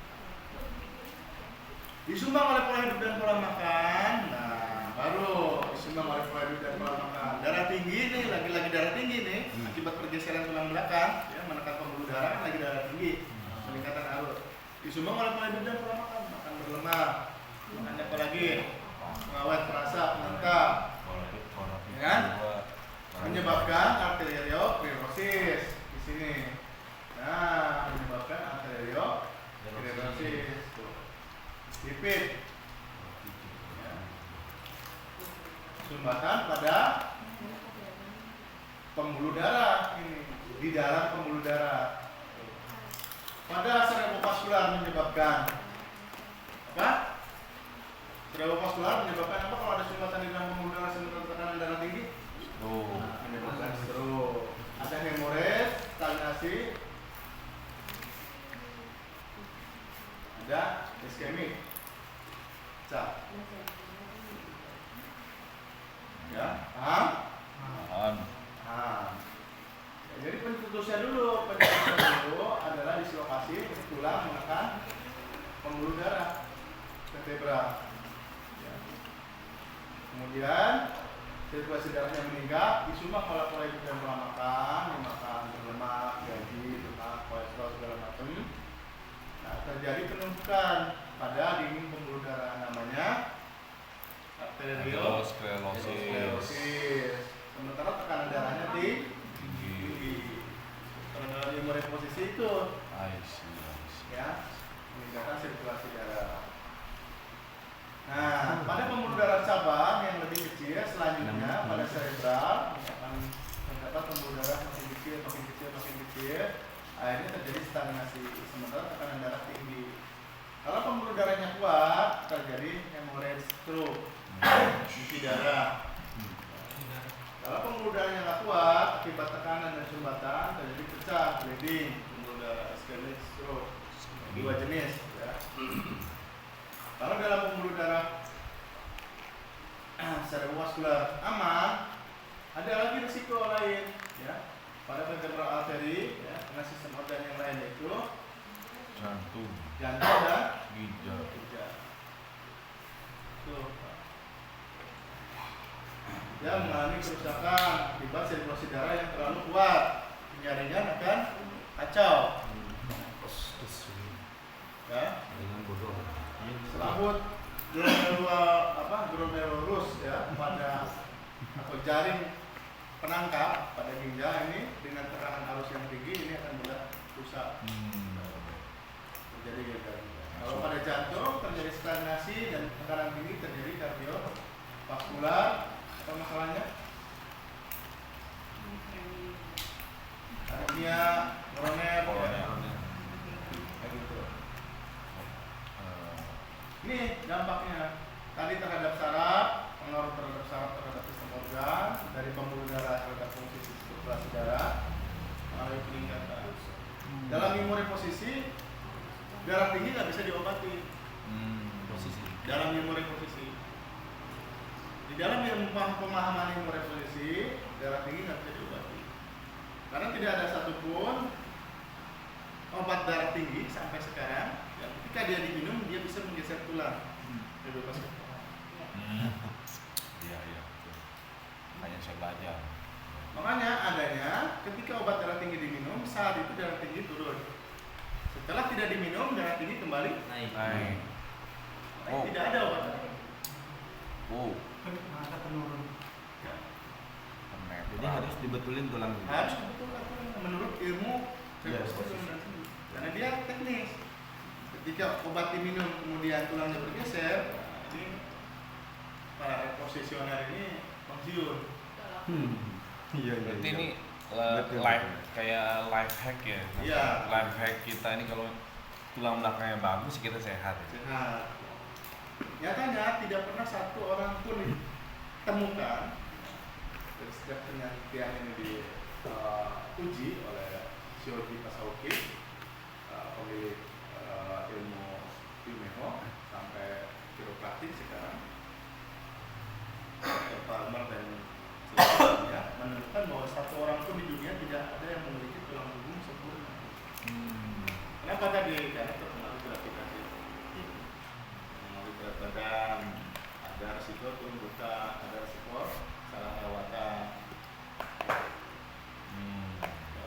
[SPEAKER 1] Disumbang oleh pola hidup dan pola makan. Nah, baru disumbang oleh pola hidup dan pola makan. Darah tinggi nih, lagi-lagi darah tinggi nih, akibat pergeseran tulang belakang, ya, menekan pembuluh darah kan lagi darah tinggi, peningkatan arus. Disumbang oleh pola hidup dan pola makan, makan berlemak, makan apa lagi? Pengawet, perasa, penentang, ya kan? Menyebabkan arteriosklerosis di sini. Nah, menyebabkan arteriosklerosis. Lipid. Ya. Sumbatan pada pembuluh darah ini, di dalam pembuluh darah. Pada cerebrovaskular menyebabkan apa? Cerebrovaskular menyebabkan apa kalau ada sumbatan di dalam pembuluh darah sehingga tekanan darah tinggi? Menyebabkan stroke. Ada hemorage, stagnasi, ada iskemik. Cap. Ya, paham?
[SPEAKER 10] Paham.
[SPEAKER 1] pembuluh darah vertebra. Ya. Kemudian sirkulasi darahnya meningkat, semua pola-pola hidup yang pola makan, berlemak, gaji, lemak, kolesterol segala macam. Nah, terjadi penumpukan pada dinding pembuluh darah namanya arteriosklerosis. Sementara tekanan darahnya tinggi. Kalau dalam imunoposisi itu, ya, meningkatkan sirkulasi darah. Nah, pada pembuluh darah cabang yang lebih kecil selanjutnya pada cerebral akan mendapat pembuluh darah makin kecil, akhirnya terjadi stagnasi sementara tekanan darah tinggi. Kalau pembuluh darahnya kuat terjadi hemorrhage stroke, isi darah. Kalau pembuluh darahnya nggak kuat akibat tekanan dan sumbatan terjadi pecah, bleeding, pembuluh darah ischemic stroke, dua jenis. Ya. Kalau dalam pembuluh darah cerebrovaskular aman, ada lagi risiko lain, ya. Pada vertebral artery, ya, karena sistem organ yang lain itu jantung dan ginjal. Dia mengalami kerusakan akibat sirkulasi darah yang terlalu kuat, jaringan akan kacau. Ya. Selambut glomerulus ya pada atau jaring penangkap pada ginjal ini dengan tekanan arus yang tinggi ini akan mudah rusak. Terjadi gagal. Kalau pada jantung terjadi stagnasi dan tekanan tinggi terjadi kardiovaskular. Apa masalahnya? Anemia, koroner, gitu. Ini dampaknya tadi terhadap saraf, pengaruh terhadap saraf terhadap sistem organ, dari pembuluh darah terhadap fungsi sirkulasi darah, mengalami peningkatan. Dalam imunoposisi, darah tinggi nggak bisa diobati. Dalam imunoposisi, di dalam pemahaman imunoposisi, darah tinggi nggak bisa diobati. Karena tidak ada satupun obat darah tinggi sampai sekarang yang ketika dia diminum dia bisa menggeser tulang.
[SPEAKER 10] Iya. Hanya saya belajar.
[SPEAKER 1] Makanya adanya ketika obat darah tinggi diminum, saat itu darah tinggi turun. Setelah tidak diminum, darah tinggi kembali naik. Tidak ada obat darah tinggi.
[SPEAKER 3] Maka penurun.
[SPEAKER 4] Jadi harus dibetulin tulang.
[SPEAKER 1] Harus dibetulkan menurut ilmu karena dia teknis. Ketika obat diminum kemudian tulangnya bergeser, ini para reposisioner ini pensiun.
[SPEAKER 10] Iya. Berarti ini life hack ya.
[SPEAKER 1] Iya.
[SPEAKER 10] Life hack kita ini kalau tulang belakangnya bagus kita sehat.
[SPEAKER 1] Sehat. Nyatanya tidak pernah satu orang pun ditemukan dari sejak penelitian ini diuji oleh Shoji Pasauki, pemilik ilmu Yumeho sampai kiropraktik sekarang, Dr. Palmer dan sebagainya menemukan bahwa satu orang pun di dunia tidak ada yang memiliki tulang punggung sempurna. Kenapa tadi? Karena terpengaruh gravitasi. Mengalami berat badan, ada risiko tumbukan, ada risiko salah perawatan.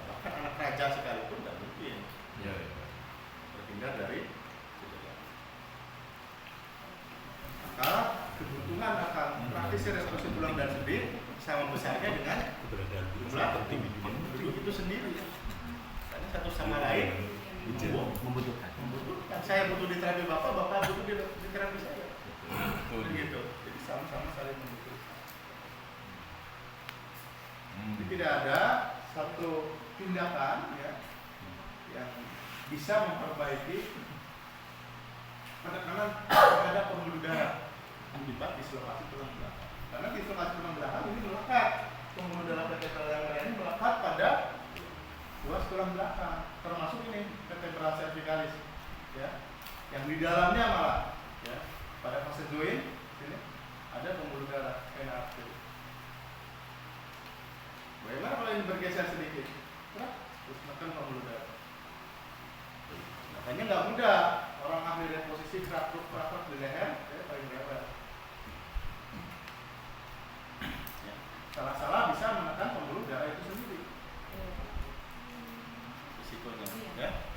[SPEAKER 1] Bahkan anak raja sekalipun tidak mungkin berpindah dari cedera. Maka kebutuhan akan praktisi rekonstruksi tulang dan sendi sama besarnya dengan jumlah penduduk itu sendiri. Karena satu sama lain membutuhkan. Saya butuh di terapi bapak butuh di terapi saya. Begitu. Jadi sama-sama saling membutuhkan. Jadi tidak ada satu tindakan ya yang bisa memperbaiki penekanan terhadap pembuluh darah akibat dislokasi tulang belakang. Karena dislokasi tulang belakang ini melekat, pembuluh darah vertebral yang lain melekat pada ruas tulang belakang, termasuk ini vertebral cervicalis, ya, yang di dalamnya malah, ya, pada fase joint sini ada pembuluh darah vena artery. Bagaimana kalau ini bergeser sedikit? Terus menekan pembuluh darah. Makanya nggak mudah orang ahli reposisi posisi kerak di leher, saya paling lebar. Ya. Salah-salah bisa menekan pembuluh darah itu sendiri. Risikonya, ya.